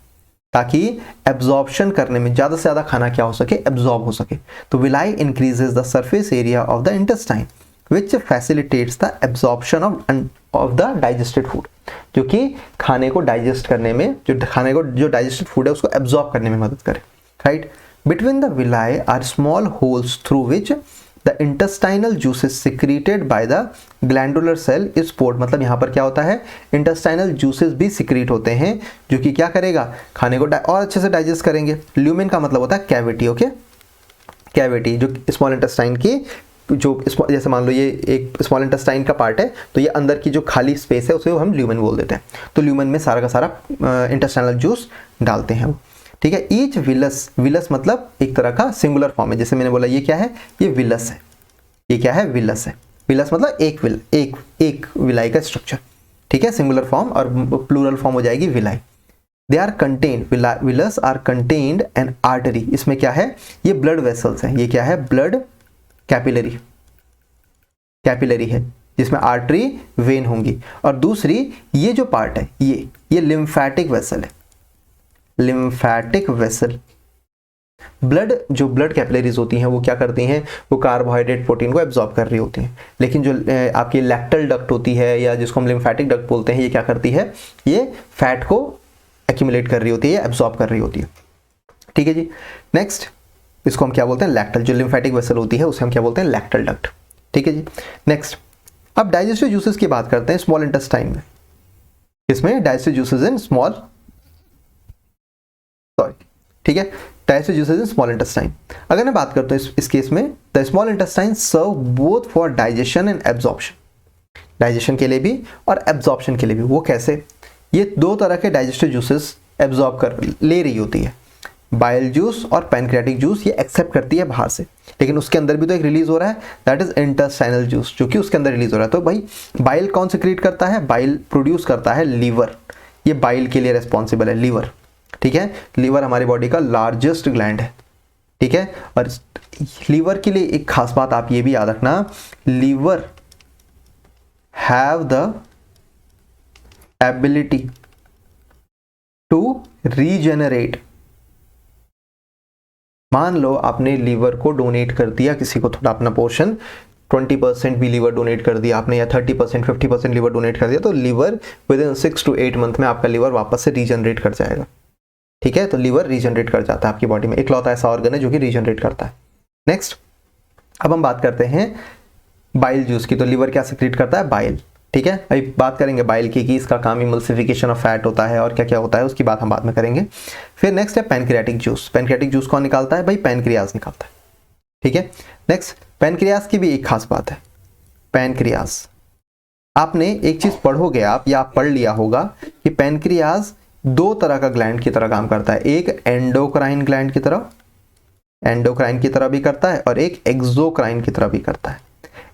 ताकि एब्जॉर्प्शन करने में ज़्यादा से ज़्यादा खाना क्या हो सके, एब्जॉर्ब हो सके। तो villi increases the surface area of the intestine which facilitates the absorption of the digested food, जो कि खाने को डाइजेस्ट करने में, जो डाइजेस्टेड फूड है उसको एब्जॉर्ब करने में मदद करे, right. Between the villi are small holes through which the intestinal juices secreted by the glandular cell is poured, मतलब यहाँ पर क्या होता है, इंटेस्टाइनल जूसेस भी सिक्रीट होते हैं, जो कि क्या करेगा, खाने को और अच्छे से डाइजेस्ट करेंगे। ल्यूमेन का मतलब होता है कैविटी, ओके, कैविटी, जो स्मॉल इंटेस्टाइन की, जो जैसे मान लो ये एक स्मॉल इंटेस्टाइन का पार्ट है, तो ये अंदर की जो खाली स्पेस है उसे हम ल्यूमेन बोल देते हैं। तो ल्यूमेन में सारा का सारा इंटेस्टाइनल जूस डालते हैं वो, ठीक है। ईच विलस, विलस मतलब एक तरह का सिंगुलर फॉर्म है, जैसे मैंने बोला ये क्या है, ये विलस है, ये क्या है, विलस है। विलस मतलब एक विलाई का स्ट्रक्चर, ठीक है, सिंगुलर फॉर्म, और प्लूरल फॉर्म हो जाएगी villi. They are contained, villus are contained an artery, इसमें क्या है, ये ब्लड वेसल्स हैं, ये क्या है, ब्लड कैपिलरी, कैपिलरी है, जिसमें आर्टरी वेन होंगी। और दूसरी ये जो पार्ट है, ये लिम्फेटिक वेसल है, लिम्फेटिक वेसल। ब्लड, जो ब्लड कैपिलरीज होती हैं वो क्या करती हैं, वो कार्बोहाइड्रेट प्रोटीन को एब्जॉर्ब कर रही होती हैं, लेकिन जो आपकी लैक्टल डक्ट होती है, या जिसको हम लिम्फेटिक डक्ट बोलते हैं, ये क्या करती है, ये फैट को एक्यूमुलेट कर रही होती है, एब्जॉर्ब कर रही होती है, ठीक है जी। नेक्स्ट इसको हम क्या बोलते हैं, लैक्टल, जो लिम्फेटिक वेसल होती है उसे हम क्या बोलते हैं, लैक्टल डक्ट, ठीक है जी। नेक्स्ट अब डाइजेस्टिव जूसेस की बात करते हैं स्मॉल इंटेस्टाइन में, इसमें डाइजेस्टिव जूसेस इन स्मॉल, ठीक है, digestive juices in small intestine. अगर मैं बात करता हूँ इस केस में, the small intestine serve both for digestion and absorption, digestion के लिए भी और एब्जॉर्प्शन के लिए भी। वो कैसे, ये 2 तरह के डाइजेस्टिव जूसेस एब्जॉर्ब कर ले रही होती है, बाइल जूस और पैनक्रियाटिक जूस, ये एक्सेप्ट करती है बाहर से, लेकिन उसके अंदर भी तो एक रिलीज हो रहा है, दैट इज इंटेस्टाइनल जूस, जो कि उसके अंदर रिलीज हो रहा है। तो भाई बाइल कौन सिक्रीट करता है, बाइल प्रोड्यूस करता है लीवर, ये बाइल के लिए रेस्पॉन्सिबल है, लीवर, ठीक है। लीवर हमारी बॉडी का लार्जेस्ट ग्लैंड है, ठीक है। और लीवर के लिए एक खास बात आप ये भी याद रखना, liver have the ability to regenerate. मान लो आपने लीवर को डोनेट कर दिया किसी को, थोड़ा अपना पोर्शन 20% भी लीवर डोनेट कर दिया आपने, या 30% 50% लीवर डोनेट कर दिया, तो liver within 6 to 8 month में आपका लीवर वापस से रीजनरेट कर जाएगा, ठीक है। तो लीवर रीजनरेट कर जाता है आपकी बॉडी में, इकलौता ऐसा ऑर्गन है जो कि रीजनरेट करता है। नेक्स्ट अब हम बात करते हैं बाइल जूस की, तो लीवर क्या सिक्रीट करता है, बाइल। ठीक है, अभी बात करेंगे बाइल की कि इसका काम इमल्सिफिकेशन ऑफ फैट होता है और क्या क्या होता है, उसकी बात हम बाद में करेंगे। फिर नेक्स्ट है पैनक्रियाटिक जूस। पैनक्रियाटिक जूस कौन निकालता है भाई, पैनक्रियाज निकालता है। ठीक है, नेक्स्ट पैनक्रियाज की भी एक खास बात है। पैनक्रियाज, आपने एक चीज पढ़ोगे आप या आप पढ़ लिया होगा कि पैनक्रियाज दो तरह का ग्लैंड की तरह काम करता है, एक एंडोक्राइन ग्लैंड की तरह, एंडोक्राइन की तरह भी करता है, और एक एक्सोक्राइन की तरह भी करता है।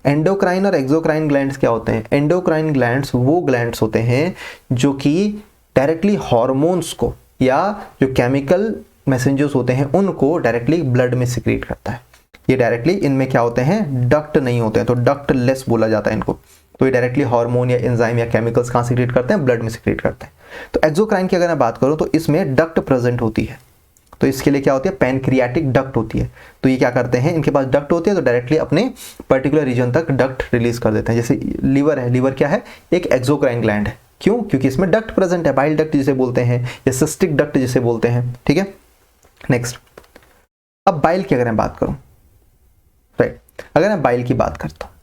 एंडोक्राइन और एक्सोक्राइन ग्लैंड्स क्या होते हैं, एंडोक्राइन ग्लैंड्स वो ग्लैंड्स होते हैं जो कि डायरेक्टली हार्मोन्स को या जो केमिकल मैसेंजर्स होते हैं उनको डायरेक्टली ब्लड में सिक्रीट करता है। ये डायरेक्टली, इनमें क्या होते हैं, डक्ट नहीं होते हैं, तो डक्ट लेस बोला जाता है इनको। तो ये डायरेक्टली हार्मोन या एंजाइम या केमिकल्स कहाँ सिक्रीट करते हैं, ब्लड में सिक्रीट करते हैं। तो एक्सोक्राइन की अगर मैं बात करूं तो इसमें डक्ट प्रेजेंट होती है, तो इसके लिए क्या होती है, पैनक्रियाटिक डक्ट होती है। तो ये क्या करते हैं, इनके पास डक्ट होती है तो डायरेक्टली अपने पर्टिकुलर रीजन तक डक्ट रिलीज कर देते हैं। जैसे लीवर है, लीवर क्या है, एक एक्सोक्राइन ग्लैंड है। क्यों, क्योंकि इसमें डक्ट प्रेजेंट है, बाइल डक्ट जिसे बोलते हैं या सिस्टिक डक्ट जिसे बोलते हैं। ठीक है, नेक्स्ट, अब बाइल की अगर मैं बात करूं, राइट, अगर मैं बाइल की बात करता हूं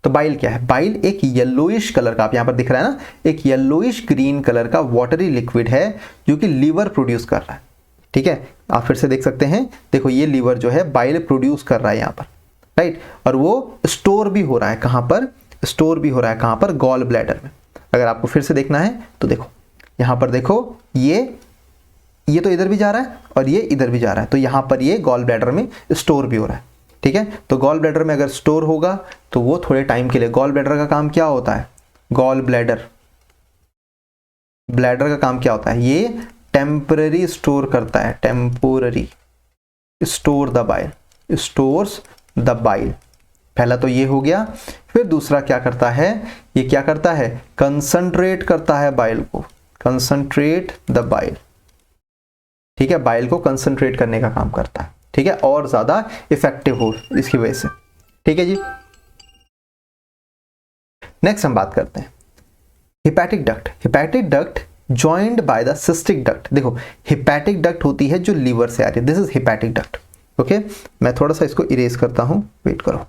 तो बाइल क्या है, बाइल एक येलोइश कलर का, आप यहां पर दिख रहा है ना, एक येलोइश ग्रीन कलर का वाटरी लिक्विड है जो कि लीवर प्रोड्यूस कर रहा है। ठीक है, आप फिर से देख सकते हैं, देखो ये लीवर जो है बाइल प्रोड्यूस कर रहा है यहाँ पर, राइट, और वो स्टोर भी हो रहा है कहाँ पर, स्टोर भी हो रहा है कहाँ पर, गॉल ब्लैडर में। अगर आपको फिर से देखना है तो देखो यहाँ पर, देखो ये तो इधर भी जा रहा है और ये इधर भी जा रहा है, तो यहाँ पर ये गॉल ब्लैडर में स्टोर भी हो रहा है। ठीक है, तो गॉल ब्लैडर में अगर स्टोर होगा तो वो थोड़े टाइम के लिए, गॉल ब्लैडर का काम क्या होता है, गॉल ब्लैडर का काम क्या होता है, ये टेम्पररी स्टोर करता है, temporary store the bile, stores the bile. पहला तो ये हो गया। फिर दूसरा क्या करता है, ये क्या करता है, कंसंट्रेट करता है बाइल को, कंसंट्रेट द बाइल। ठीक है, बाइल को कंसंट्रेट करने का काम करता है। ठीक है, और ज्यादा इफेक्टिव हो इसकी वजह से। ठीक है जी, नेक्स्ट हम बात करते हैं hepatic duct. Hepatic duct joined by the cystic duct. देखो हिपैटिक डक्ट होती है जो लीवर से आ रही है, this is hepatic duct. Okay, मैं थोड़ा सा इसको इरेज करता हूं, वेट करो।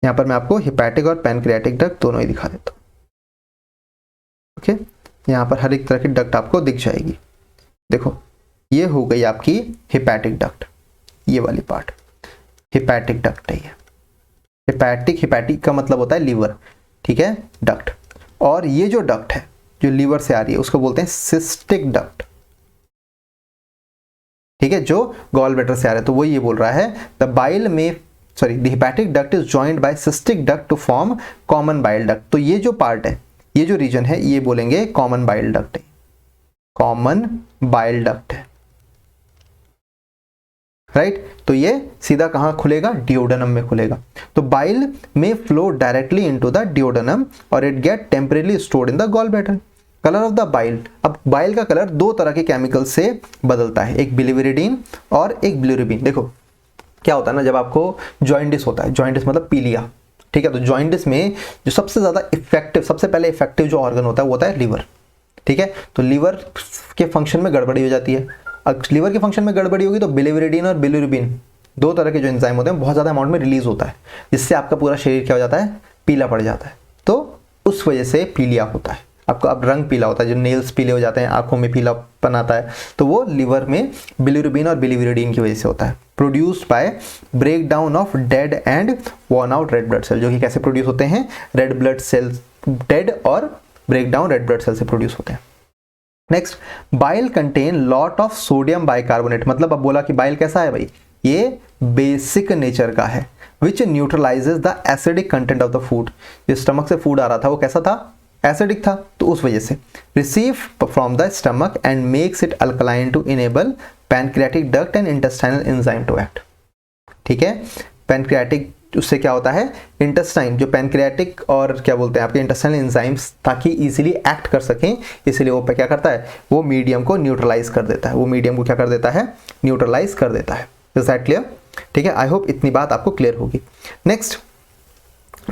यहां पर मैं आपको हिपैटिक और पैनक्रियाटिक डक्ट दोनों ही दिखा देता हूं। ओके, यहां पर हर एक तरह की डक्ट आपको दिख जाएगी। देखो ये हो गई आपकी हिपैटिक डक्ट, ये वाली पार्ट हिपैटिक डक्ट है ये। हिपैटिक का मतलब होता है लीवर। ठीक है, डक्ट, और ये जो डक्ट है जो लीवर से आ रही है उसको बोलते हैं सिस्टिक डक्ट। ठीक है, जो गॉल ब्लैडर से आ रहा है, तो वो ये बोल रहा है द बाइल में the hepatic duct is joined by cystic duct to form common bile duct. तो ये जो पार्ट है, ये जो रीजन है, ये बोलेंगे कॉमन बाइल डक्ट है, कॉमन बाइल डक्ट है, राइट। तो ये सीधा कहां खुलेगा, डिओडेनम में खुलेगा। तो बाइल में flow directly into the duodenum और it get temporarily stored in the gall bladder. Colour of the bile, अब बाइल का कलर दो तरह के केमिकल से बदलता है, एक बिलिविरिडीन और एक बिलिरुबिन। देखो क्या होता है ना, जब आपको जॉइंटिस होता है, जॉइंटिस मतलब पीलिया, ठीक है, तो जॉइंटिस में जो सबसे ज्यादा इफेक्टिव, सबसे पहले इफेक्टिव जो ऑर्गन होता है वो होता है लीवर। ठीक है, तो लीवर के फंक्शन में गड़बड़ी हो जाती है। अब लीवर के फंक्शन में गड़बड़ी होगी तो बिलिविरिडीन और बिलिरुबिन दो तरह के जो एंजाइम होते हैं बहुत ज्यादा अमाउंट में रिलीज होता है, जिससे आपका पूरा शरीर क्या हो जाता है, पीला पड़ जाता है। तो उस वजह से पीलिया होता है आपको। अब रंग पीला होता है, जो नेल्स पीले हो जाते हैं, आंखों में पीलापन आता है, तो वो लीवर में बिलिरुबिन और बिलिविरिडीन की वजह से होता है। Produced by break down of dead and worn out red blood cell, जो कि कैसे प्रोड्यूस होते हैं, रेड ब्लड सेल्स, डेड और break down red blood cell से प्रोड्यूस होते हैं। Next, bile contain lot of sodium bicarbonate. मतलब अब बोला कि बाइल कैसा है भाई, ये बेसिक नेचर का है, which neutralises the acidic content of the food. जो स्टमक से फूड आ रहा था वो कैसा था, एसिडिक था, तो उस वजह से receive from the stomach and makes it alkaline to enable pancreatic duct and intestinal enzyme to act. ठीक है, पैनक्रियाटिक उससे क्या होता है, इंटेस्टाइन जो पैनक्रियाटिक और क्या बोलते हैं आपके इंटेस्टाइनल एंजाइम्स ताकि इजीली एक्ट कर सकें, इसलिए वो क्या करता है, वो मीडियम को न्यूट्रलाइज कर देता है, वो मीडियम को क्या कर देता है, न्यूट्रलाइज कर देता है। Is that clear? ठीक है, आई होप इतनी बात आपको क्लियर होगी। नेक्स्ट,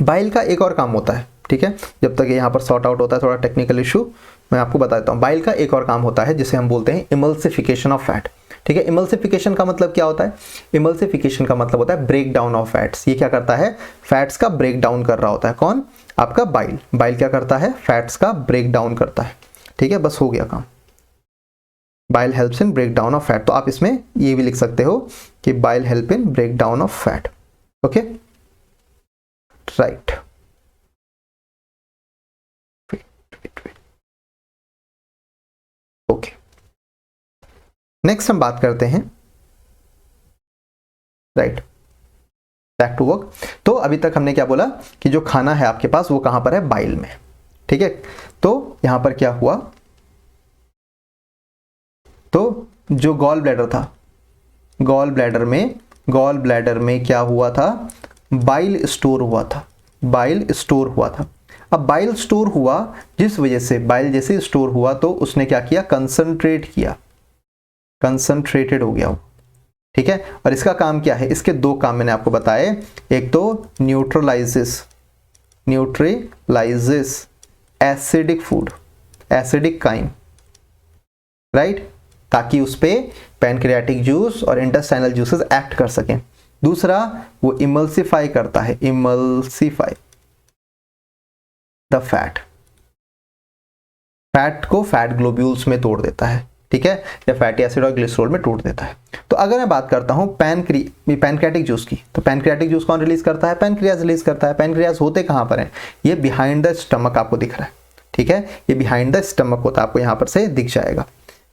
बाइल का एक और काम होता है, ठीक है, जब तक यहाँ पर सॉर्ट आउट होता है थोड़ा टेक्निकल इशू, मैं आपको बता देता हूँ। बाइल का एक और काम होता है जिसे हम बोलते हैं इमल्सिफिकेशन ऑफ फैट। ठीक है। इमल्सिफिकेशन का मतलब क्या होता है? इमल्सिफिकेशन का मतलब होता है ब्रेक डाउन ऑफ फैट्स। ये क्या करता है? फैट्स का ब्रेक डाउन कर रहा होता है। कौन? आपका बाइल। बाइल क्या करता है? फैट्स का ब्रेक डाउन करता है। ठीक है, बस हो गया काम। Bile helps in break down of fat. तो आप इसमें ये भी लिख सकते हो कि bile help in break down of fat. Okay, right. Okay, next हम बात करते हैं, राइट, बैक टू वर्क। तो अभी तक हमने क्या बोला कि जो खाना है आपके पास वो कहां पर है? बाइल में। ठीक है, तो यहां पर क्या हुआ? तो जो गॉल ब्लैडर था, गॉल ब्लैडर में क्या हुआ था? बाइल स्टोर हुआ था। बाइल स्टोर हुआ था। अब बाइल स्टोर हुआ, जिस वजह से बाइल जैसे स्टोर हुआ तो उसने क्या किया? कंसंट्रेट किया, कंसंट्रेटेड हो गया वो। ठीक है, और इसका काम क्या है? इसके दो काम मैंने आपको बताए। एक तो neutralises acidic food, acidic chyme, right, ताकि उस पे पैनक्रियाटिक जूस और इंटेस्टाइनल जूसेस एक्ट कर सकें। दूसरा, वो इमल्सिफाई करता है, इमल्सिफाई द फैट, फैट को फैट ग्लोब्यूल्स में तोड़ देता है। ठीक है, या फैटी एसिड और ग्लिसरॉल में तोड़ देता है। तो अगर मैं बात करता हूं पैनक्रियाटिक जूस की, तो पैनक्रियाटिक जूस कौन रिलीज करता है? पैनक्रियाज रिलीज करता है। पैनक्रियाज होते कहां पर हैं? ये बिहाइंड द स्टमक आपको दिख रहा है। ठीक है, ये बिहाइंड द स्टमक होता है, आपको यहां पर से दिख जाएगा।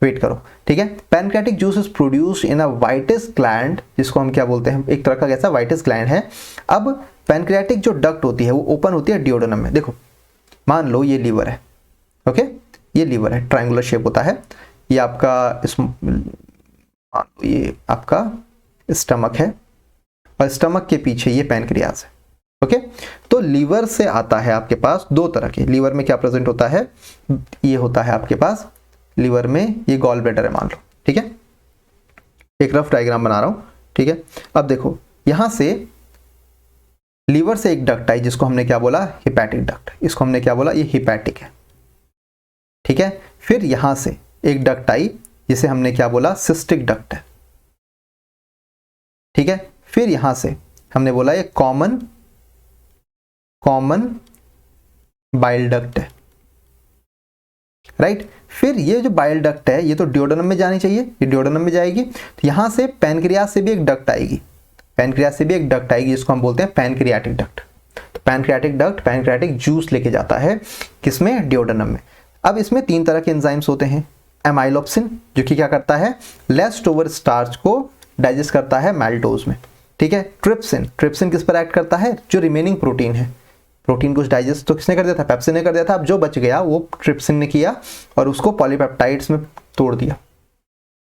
वेट करो। ठीक है, pancreatic juice is produced in a whitish gland, जिसको हम क्या बोलते हैं? एक तरह का कैसा वाइटिस ग्लैंड है। अब पैनक्रियाटिक जो डक्ट होती है वो ओपन होती है डिओडेनम में। देखो, मान लो ये लीवर है, ओके, ये लीवर है, ट्रायंगुलर शेप होता है। ये आपका ये आपका स्टमक है और स्टमक के पीछे ये पैनक्रियाज है। ओके, तो लीवर से आता है आपके पास दो तरह के। लीवर में क्या प्रेजेंट होता है? ये होता है आपके पास लीवर में, ये गॉल ब्लैडर है मान लो। ठीक है, एक रफ डायग्राम बना रहा हूं। ठीक है, अब देखो, यहां से लीवर से एक डक्ट आई जिसको हमने क्या बोला? Hepatic duct. इसको हमने क्या बोला? ये हिपैटिक है। ठीक है, फिर यहां से एक डक्ट आई जिसे हमने क्या बोला? सिस्टिक डक्ट है। ठीक है, फिर यहां से हमने बोला ये कॉमन बाइल डक्ट है, राइट। फिर ये जो बाइल डक्ट है ये तो डिओडेनम में जानी चाहिए, ये डिओडेनम में जाएगी। तो यहां से पैनक्रियाज से भी एक डक्ट आएगी, पैनक्रियाज से भी एक डक्ट आएगी जिसको हम बोलते हैं पैनक्रियाटिक डक्ट। तो पैनक्रियाटिक डक्ट पैनक्रियाटिक जूस लेके जाता है किसमें? डिओडेनम में। अब इसमें तीन तरह के एंजाइम्स होते हैं। एमाइलोप्सिन जो कि क्या करता है? लेफ्ट ओवर स्टार्च को डाइजेस्ट करता है मैल्टोज में। ठीक है, ट्रिप्सिन किस पर एक्ट करता है? जो रिमेनिंग प्रोटीन है, प्रोटीन को डाइजेस्ट तो किसने कर दिया था? पेप्सिन ने कर दिया था। अब जो बच गया वो ट्रिप्सिन ने किया और उसको पॉलीपेप्टाइड्स में तोड़ दिया।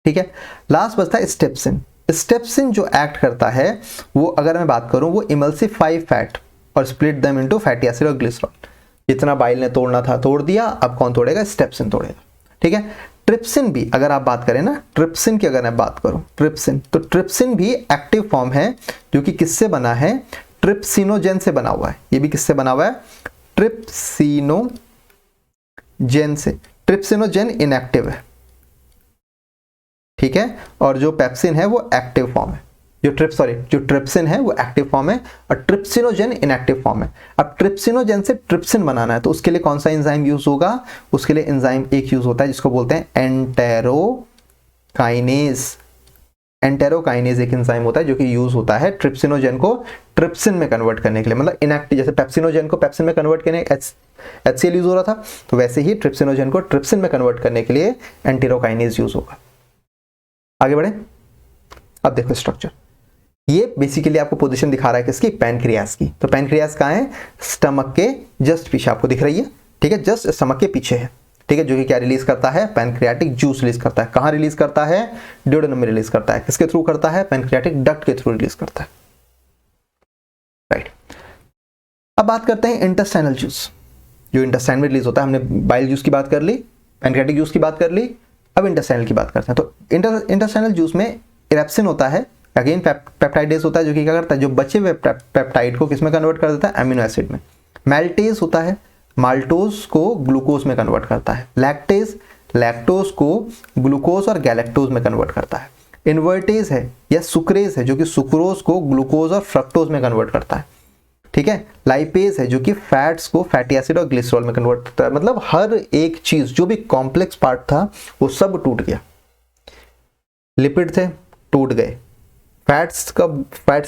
ठीक है, लास्ट बचता है स्टेप्सिन। स्टेप्सिन जो एक्ट करता है वो, अगर मैं बात करूं, वो इमल्सिफाई फैट और split them into fatty acid और ग्लिसरॉल। जितना बाइल ने तोड़ना था तोड़ दिया, अब कौन तोड़ेगा? स्टेप्सिन तोड़ेगा। ठीक है, ट्रिप्सिन भी अगर आप बात करें ना, ट्रिप्सिन की अगर मैं बात करूं, ट्रिप्सिन, तो ट्रिप्सिन भी एक्टिव फॉर्म है जो कि किससे बना है? ट्रिप्सिनोजेन से बना हुआ है। ये भी किससे बना हुआ है? ट्रिप्सिनोजेन से। ट्रिप्सिनोजेन इनएक्टिव है। ठीक है, और जो पेप्सिन है वो एक्टिव फॉर्म है। जो ट्रिप्सिन है वो एक्टिव फॉर्म है और ट्रिप्सिनोजेन इनएक्टिव फॉर्म है। अब ट्रिप्सिनोजेन से ट्रिप्सिन बनाना है तो उसके लिए कौन सा एंजाइम यूज होगा? उसके लिए एंजाइम एक यूज होता है जिसको बोलते हैं एंटेरोकाइनेज। एंटेरोकाइनेज एक एंजाइम होता है जो कि यूज होता है ट्रिप्सिनोजेन को ट्रिप्सिन में कन्वर्ट करने के लिए। मतलब इनएक्टिव, जैसे पेप्सिनोजेन को पेप्सिन में कन्वर्ट करने HCl यूज हो रहा था, तो वैसे ही ट्रिप्सिनोजेन को ट्रिप्सिन में कन्वर्ट करने के लिए एंटेरोकाइनेज यूज होगा। आगे बढ़े। अब देखो स्ट्रक्चर, ये बेसिकली आपको पोजीशन दिखा रहा है किसकी? पैनक्रियाज की। तो पैनक्रियाज कहाँ है? स्टमक के जस्ट पीछे आपको दिख रही है। ठीक है, जस्ट स्टमक के पीछे है। ठीक है, जो कि क्या रिलीज करता है? पैनक्रियाटिक जूस रिलीज करता है। कहाँ रिलीज करता है? डिओडेनम में रिलीज करता है। किसके थ्रू करता है? पैनक्रियाटिक डक्ट के थ्रू रिलीज करता है, राइट। अब बात करते हैं इंटेस्टाइनल जूस, जो इंटेस्टाइन में रिलीज होता है। हमने बाइल जूस की बात कर ली, पैनक्रियाटिक जूस की बात कर ली, अब इंटेस्टाइनल की बात करते हैं। तो इंटेस्टाइनल जूस में इरेप्सिन होता है, अगेन पेप्टाइडेज होता है जो कि क्या करता है? जो बचे हुए पेप्टाइड को किसमें कन्वर्ट कर देता है? अमीनो एसिड में। मैल्टेज होता है, माल्टोज को ग्लूकोज में कन्वर्ट करता है। लैक्टेज, लैक्टोज को ग्लूकोज और गैलेक्टोज में कन्वर्ट करता है। इन्वर्टेज है या सुक्रेज है जो कि सुक्रोज को ग्लूकोज और फ्रक्टोज में कन्वर्ट करता है, ठीक है। लाइपेज है जो कि फैट्स को फैटी एसिड और ग्लिसरॉल में कन्वर्ट करता है। मतलब हर एक चीज जो भी कॉम्प्लेक्स पार्ट था वो सब टूट गया। लिपिड थे, टूट गए। फैट्स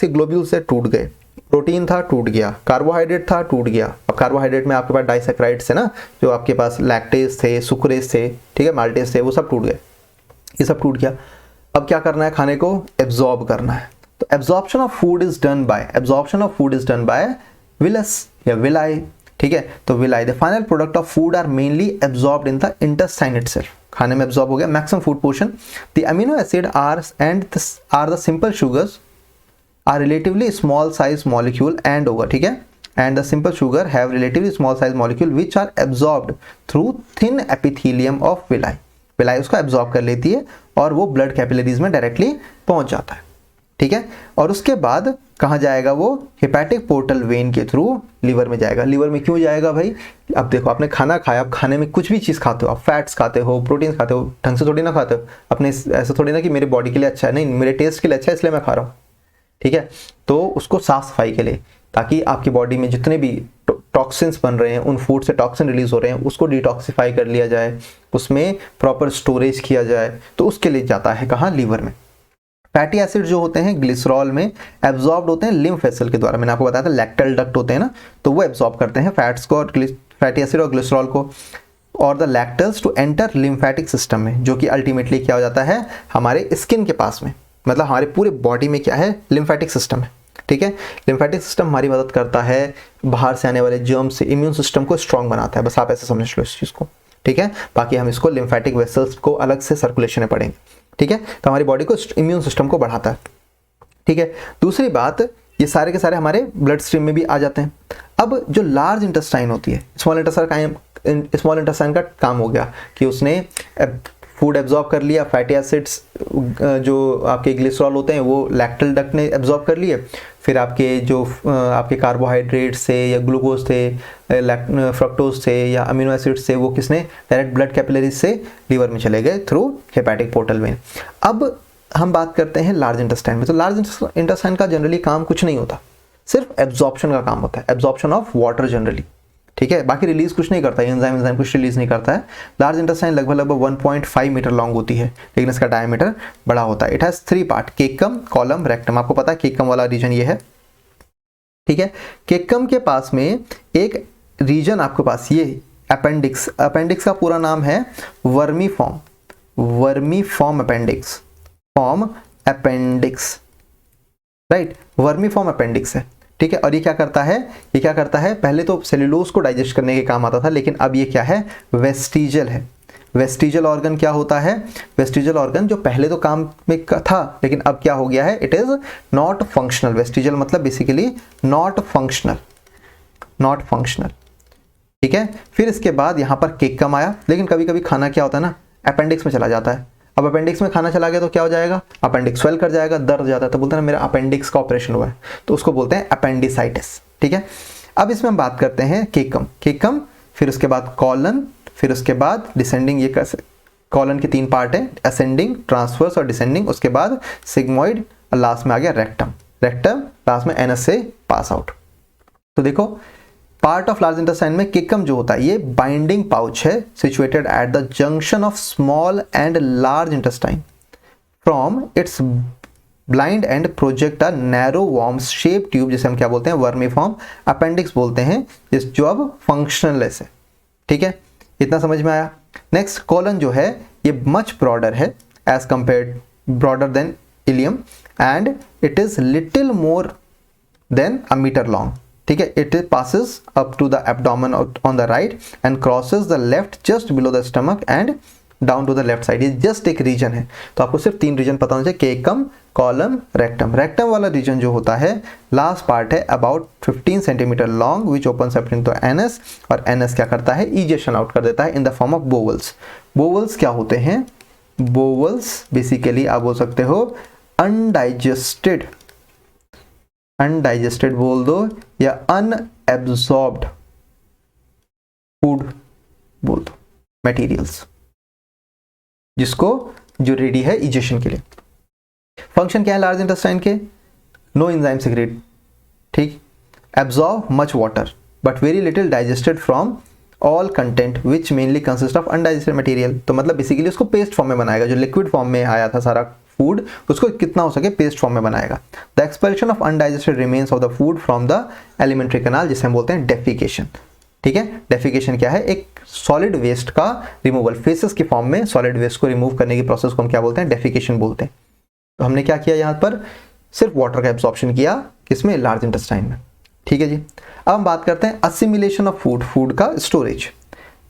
के ग्लोब्यूल्स से टूट गए। प्रोटीन था, टूट गया। कार्बोहाइड्रेट था, टूट गया। अब कार्बोहाइड्रेट में आपके पास डाइसैकेराइड्स है ना, जो आपके पास लैक्टेज थे, सुक्रेज थे, ठीक है, माल्टेज थे, वो सब टूट गए। ये सब टूट गया। अब क्या करना है, खाने को एब्जॉर्ब करना है। तो absorption of food is done by villus या विलाई, ठीक है। तो villi, the final product of food are mainly absorbed in the intestine itself. खाने में एब्जॉर्ब हो गया maximum food portion. The amino acid are the simple sugars are relatively small size molecule and होगा, ठीक है, and the simple sugar have relatively small size molecule which are absorbed through thin epithelium of villi. Villi उसको एब्जॉर्ब कर लेती है और वो ब्लड कैपिलरीज में डायरेक्टली पहुंच जाता है, ठीक है। और उसके बाद कहाँ जाएगा वो, हेपेटिक पोर्टल वेन के थ्रू लीवर में जाएगा। लीवर में क्यों जाएगा भाई, अब देखो आपने खाना खाया, आप खाने में कुछ भी चीज़ खाते हो, आप फैट्स खाते हो, प्रोटीन खाते हो, ढंग से थोड़ी ना खाते हो अपने, ऐसा थोड़ी ना कि मेरे बॉडी के लिए अच्छा है, नहीं, मेरे टेस्ट के लिए अच्छा है इसलिए मैं खा रहा हूँ, ठीक है। तो उसको साफ सफाई के लिए, ताकि आपकी बॉडी में जितने भी टॉक्सिन्स बन रहे हैं, उन फूड से टॉक्सिन रिलीज हो रहे हैं, उसको डिटॉक्सिफाई कर लिया जाए, उसमें प्रॉपर स्टोरेज किया जाए, तो उसके लिए जाता है कहाँ, लीवर में। फैटी एसिड जो होते हैं ग्लिसरॉल में एब्जॉर्ब होते हैं लिम्फ वेसल के द्वारा। मैंने आपको बताया था लैक्टल डक्ट होते हैं ना, तो वो एब्जॉर्ब करते हैं फैट्स को और फैटी एसिड और ग्लिसरॉल को, और the lacteals to enter lymphatic system में, जो कि अल्टीमेटली क्या हो जाता है, हमारे स्किन के पास में, मतलब हमारे पूरे बॉडी में क्या है, लिम्फेटिक सिस्टम है, ठीक है। लिम्फेटिक सिस्टम हमारी मदद करता है बाहर से आने वाले जर्म से, इम्यून सिस्टम को स्ट्रॉन्ग बनाता है, बस आप ऐसे समझ लो इस चीज़ को, ठीक है। बाकी हम इसको लिम्फेटिक वेसल्स को अलग से सर्कुलेशन में पढ़ेंगे, ठीक है। तो हमारी बॉडी को इम्यून सिस्टम को बढ़ाता है, ठीक है। दूसरी बात, ये सारे के सारे हमारे ब्लड स्ट्रीम में भी आ जाते हैं। अब जो लार्ज इंटेस्टाइन होती है, स्मॉल इंटेस्टाइन का काम हो गया कि उसने फूड एब्जॉर्ब कर लिया, फैटी एसिड्स जो आपके ग्लिसरॉल होते हैं वो लैक्टल डक्ट ने एब्जॉर्ब कर लिए, फिर आपके जो आपके कार्बोहाइड्रेट्स थे या ग्लूकोज थे, फ्रक्टोज थे या अमीनो एसिड्स थे, वो किसने डायरेक्ट ब्लड कैपिलरीज से लीवर में चले गए थ्रू हेपेटिक पोर्टल वेन। अब हम बात करते हैं लार्ज इंटेस्टाइन में। तो लार्ज इंटेस्टाइन का जनरली काम कुछ नहीं होता, सिर्फ एब्जॉर्प्शन का काम होता है, एब्जॉर्प्शन ऑफ वाटर जनरली, ठीक है। बाकी रिलीज कुछ नहीं करता है, एंजाइम कुछ रिलीज नहीं करता है। लार्ज इंटेस्टाइन लगभग 1.5 मीटर लॉन्ग होती है, लेकिन इसका डायमीटर बड़ा होता है। It has 3 part, केकम, column, rectum. आपको पता है केकम वाला रीजन ये है, ठीक है। केकम के पास में एक रीजन आपके पास ये अपेंडिक्स, अपेंडिक्स का पूरा नाम है vermiform, vermiform appendix, form appendix, right, vermiform appendix है, ठीक है। और ये क्या करता है, पहले तो सेल्यूलोज को डाइजेस्ट करने के काम आता था, लेकिन अब ये क्या है, वेस्टिजल है। वेस्टिजल ऑर्गन क्या होता है, वेस्टिजल ऑर्गन जो पहले तो काम में था, लेकिन अब क्या हो गया है, it is not functional. Vestigial मतलब बेसिकली नॉट फंक्शनल, ठीक है। फिर इसके बाद यहाँ पर केकम आया, लेकिन कभी कभी खाना क्या होता है ना, अपेंडिक्स में चला जाता है। अब अपेंडिक्स में खाना चला गया तो क्या हो जाएगा, अपेंडिक्स स्वेल कर जाएगा, दर्द हो जाता है, तो बोलते हैं ना मेरा अपेंडिक्स का ऑपरेशन हुआ है, तो उसको बोलते हैं अपेंडिसाइटिस, ठीक है। अब इसमें हम बात करते हैं केकम, फिर उसके बाद कॉलन, फिर उसके बाद डिसेंडिंग। ये कॉलन के 3 पार्ट है, असेंडिंग, ट्रांसवर्स और डिसेंडिंग। उसके बाद सिग्मोइड और लास्ट में आ गया रेक्टम, लास्ट में एनस से पास आउट। तो देखो पार्ट ऑफ लार्ज इंटेस्टाइन में केकम जो होता है ये बाइंडिंग पाउच है, situated at the junction of small and large intestine. From its blind and project a narrow worms shape tube, जिसे हम क्या बोलते हैं, वर्मीफॉर्म अपेंडिक्स बोलते हैं, जो अब फंक्शनलेस है, ठीक है। इतना समझ में आया। नेक्स्ट कॉलन जो है ये मच ब्रॉडर है, as compared broader than ileum, and it is little more than a metre long, ठीक है। It passes up to the abdomen on the right and crosses the left just below the stomach and down to the left side। ये जस्ट एक रीजन है, तो आपको सिर्फ 3 रीजन पता होना चाहिए, केकम, कॉलम, रेक्टम। रेक्टम वाला रीजन जो होता है लास्ट पार्ट है about 15 centimetre long, which open up into anus, और एनस क्या करता है, इजेशन आउट कर देता है इन द फॉर्म ऑफ बोवल्स। बोवल्स क्या होते हैं, बोवल्स बेसिकली आप बोल सकते हो अनडाइजेस्टेड बोल दो, या अनएब्सॉर्ब्ड फूड बोल दो, मटेरियल्स, जिसको जो रेडी है इजेशन के लिए। फंक्शन क्या है लार्ज इंटेस्टाइन के? नो एंजाइम सिक्रेट, ठीक, absorb much water but very little digested from all content which mainly consist of undigested material. तो मतलब बेसिकली उसको पेस्ट फॉर्म में बनाएगा, जो लिक्विड फॉर्म में आया था सारा फूड उसको कितना हो सके पेस्ट फॉर्म में बनाएगा। The expulsion of undigested remains of the food from the alimentary canal, जिसे हम बोलते हैं डेफिकेशन। ठीक है, डेफिकेशन क्या है? एक सॉलिड वेस्ट का रिमूवल, फेसेस की फॉर्म में सॉलिड वेस्ट को रिमूव करने की प्रोसेस को हम क्या बोलते हैं? डेफिकेशन बोलते हैं। तो हमने क्या किया यहाँ पर? सिर्फ वाटर का एब्जॉर्प्शन किया, किसमें? लार्ज इंटेस्टाइन में। ठीक है जी। अब हम बात करते हैं असिमिलेशन ऑफ फूड, फूड का स्टोरेज।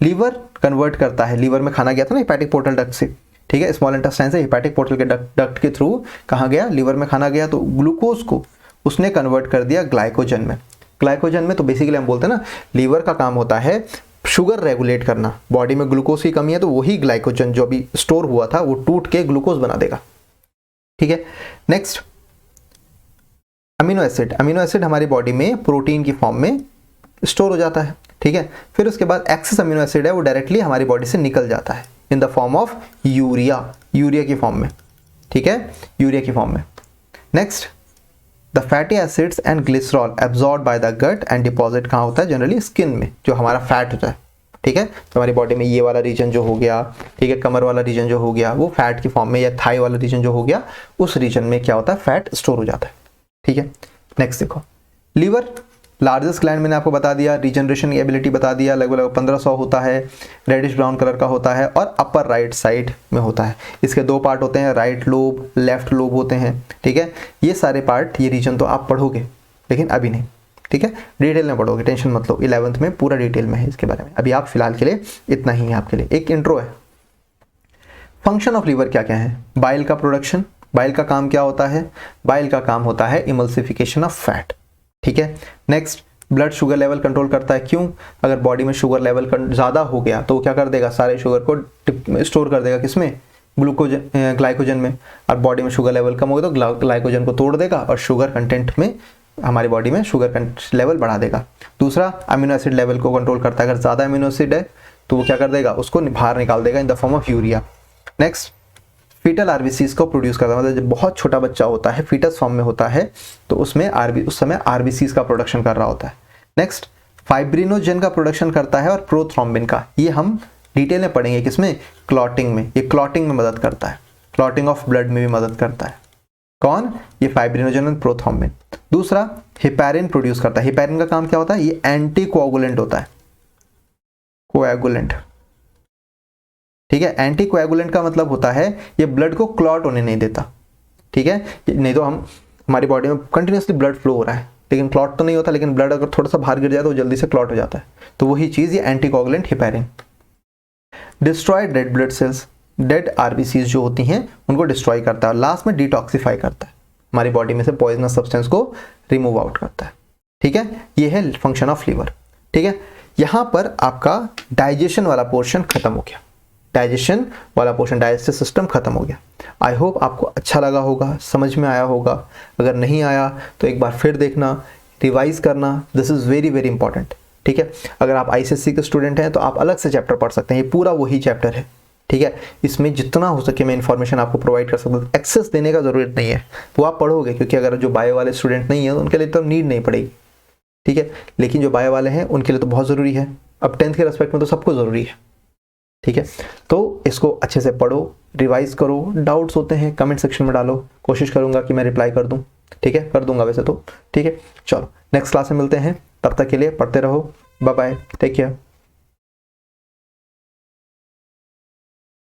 लीवर कन्वर्ट करता है, लीवर में खाना गया था ना हेपेटिक पोर्टल डक्ट से, ठीक है, स्मॉल इंटेस्टाइन से हेपेटिक पोर्टल के डक्ट के थ्रू कहाँ गया? लीवर में खाना गया, तो ग्लूकोज को उसने कन्वर्ट कर दिया ग्लाइकोजन में। ग्लाइकोजन में तो बेसिकली हम बोलते हैं ना, लीवर का काम होता है शुगर रेगुलेट करना। बॉडी में ग्लूकोज की कमी है तो वही ग्लाइकोजन जो अभी स्टोर हुआ था वो टूट के ग्लूकोज बना देगा। ठीक है, next amino acid. Amino acid हमारी बॉडी में प्रोटीन की फॉर्म में स्टोर हो जाता है। ठीक है, फिर उसके बाद एक्सेस अमीनो एसिड है वो डायरेक्टली हमारी बॉडी से निकल जाता है in the form of urea, urea की फॉर्म में। ठीक है, यूरिया की फॉर्म में। Next the fatty acids and glycerol absorb by the gut and deposit कहाँ होता है? जनरली स्किन में, जो हमारा फैट होता है। ठीक है, तो हमारी बॉडी में ये वाला रीजन जो हो गया, ठीक है, कमर वाला रीजन जो हो गया, वो फैट की फॉर्म में, या थाई वाला रीजन जो हो गया, उस रीजन में क्या होता है? फैट स्टोर हो जाता है। ठीक है, नेक्स्ट देखो, लीवर लार्जेस्ट ग्लैंड मैंने आपको बता दिया, रीजनरेशन की एबिलिटी बता दिया, लगभग 1500 होता है, रेडिश ब्राउन कलर का होता है और अपर राइट साइड में होता है। इसके दो पार्ट होते हैं, राइट लोब, लेफ्ट लोब होते हैं। ठीक है, ये सारे पार्ट, ये रीजन तो आप पढ़ोगे लेकिन अभी नहीं। ठीक है, डिटेल में पढ़ोगे, टेंशन मत लो, 11th में पूरा डिटेल में है इसके बारे में। अभी आप फिलहाल के लिए इतना ही है, आपके लिए एक इंट्रो है। फंक्शन ऑफ लीवर क्या क्या है? बाइल का प्रोडक्शन। बाइल का काम क्या होता है? बाइल का काम होता है इमल्सिफिकेशन ऑफ फैट। ठीक है, next blood sugar level control करता है। क्यों? अगर बॉडी में शुगर लेवल ज़्यादा हो गया तो वो क्या कर देगा? सारे शुगर को स्टोर कर देगा, किसमें? ग्लाइकोजन में। और बॉडी में शुगर लेवल कम हो गया तो ग्लाइकोजन को तोड़ देगा और शुगर कंटेंट में हमारी बॉडी में शुगर लेवल बढ़ा देगा। दूसरा अमीनो एसिड लेवल को कंट्रोल करता है। अगर ज़्यादा अमीनो एसिड है तो वो क्या कर देगा? उसको बाहर निकाल देगा in the form of urea. Next foetal RBCs को प्रोड्यूस करता है, मतलब जब बहुत छोटा बच्चा होता है, फीटस फॉर्म में होता है, तो उसमें उस समय आरबीसीज का प्रोडक्शन कर रहा होता है। नेक्स्ट फाइब्रिनोजन का प्रोडक्शन करता है और प्रोथ्रोम्बिन का। ये हम डिटेल में पढ़ेंगे, किसमें? क्लॉटिंग में। ये क्लॉटिंग में मदद करता है, क्लॉटिंग ऑफ ब्लड में भी मदद करता है। कौन? ये फाइब्रिनोजन और प्रोथ्रोम्बिन। दूसरा हेपेरिन प्रोड्यूस करता है। हेपेरिन का काम क्या होता है? ये एंटी कोएगुलेंट होता है, कोएगुलेंट। ठीक है, एंटी कोएगुलेंट का मतलब होता है ये ब्लड को क्लॉट होने नहीं देता। ठीक है, नहीं तो हमारी बॉडी में कंटिन्यूसली ब्लड फ्लो हो रहा है लेकिन क्लॉट तो नहीं होता, लेकिन ब्लड अगर थोड़ा सा बाहर गिर जाए तो जल्दी से क्लॉट हो जाता है। तो वही चीज़ ये anti coagulant heparin. Destroy dead blood cells, dead RBCs जो होती हैं उनको डिस्ट्रॉय करता है। लास्ट में डिटॉक्सिफाई करता है, हमारी बॉडी में से पॉइजनस सब्सटेंस को रिमूव आउट करता है। ठीक है, ये है फंक्शन ऑफ लीवर। ठीक है, यहाँ पर आपका डाइजेशन वाला पोर्शन खत्म हो गया, डाइजेशन वाला पोर्शन, डाइजेस्टिव सिस्टम खत्म हो गया। आई होप आपको अच्छा लगा होगा, समझ में आया होगा। अगर नहीं आया तो एक बार फिर देखना, रिवाइज करना, this is very very important. ठीक है, अगर आप आईसीएसई के स्टूडेंट हैं तो आप अलग से चैप्टर पढ़ सकते हैं, ये पूरा वही चैप्टर है। ठीक है, इसमें जितना हो सके मैं इन्फॉर्मेशन आपको प्रोवाइड कर सकता हूँ। एक्सेस देने का ज़रूरत नहीं है, वो आप पढ़ोगे, क्योंकि अगर जो बायो वाले स्टूडेंट नहीं है तो उनके लिए तो नीड नहीं पड़ेगी। ठीक है, लेकिन जो बायो वाले हैं उनके लिए तो बहुत ज़रूरी है। अब 10th के रेस्पेक्ट में तो सबको ज़रूरी है। ठीक है, तो इसको अच्छे से पढ़ो, रिवाइज करो, डाउट्स होते हैं कमेंट सेक्शन में डालो, कोशिश करूंगा कि मैं रिप्लाई कर दूं। ठीक है, कर दूंगा वैसे तो। ठीक है, चलो नेक्स्ट क्लास में मिलते हैं, तब तक के लिए पढ़ते रहो। Bye bye, take care.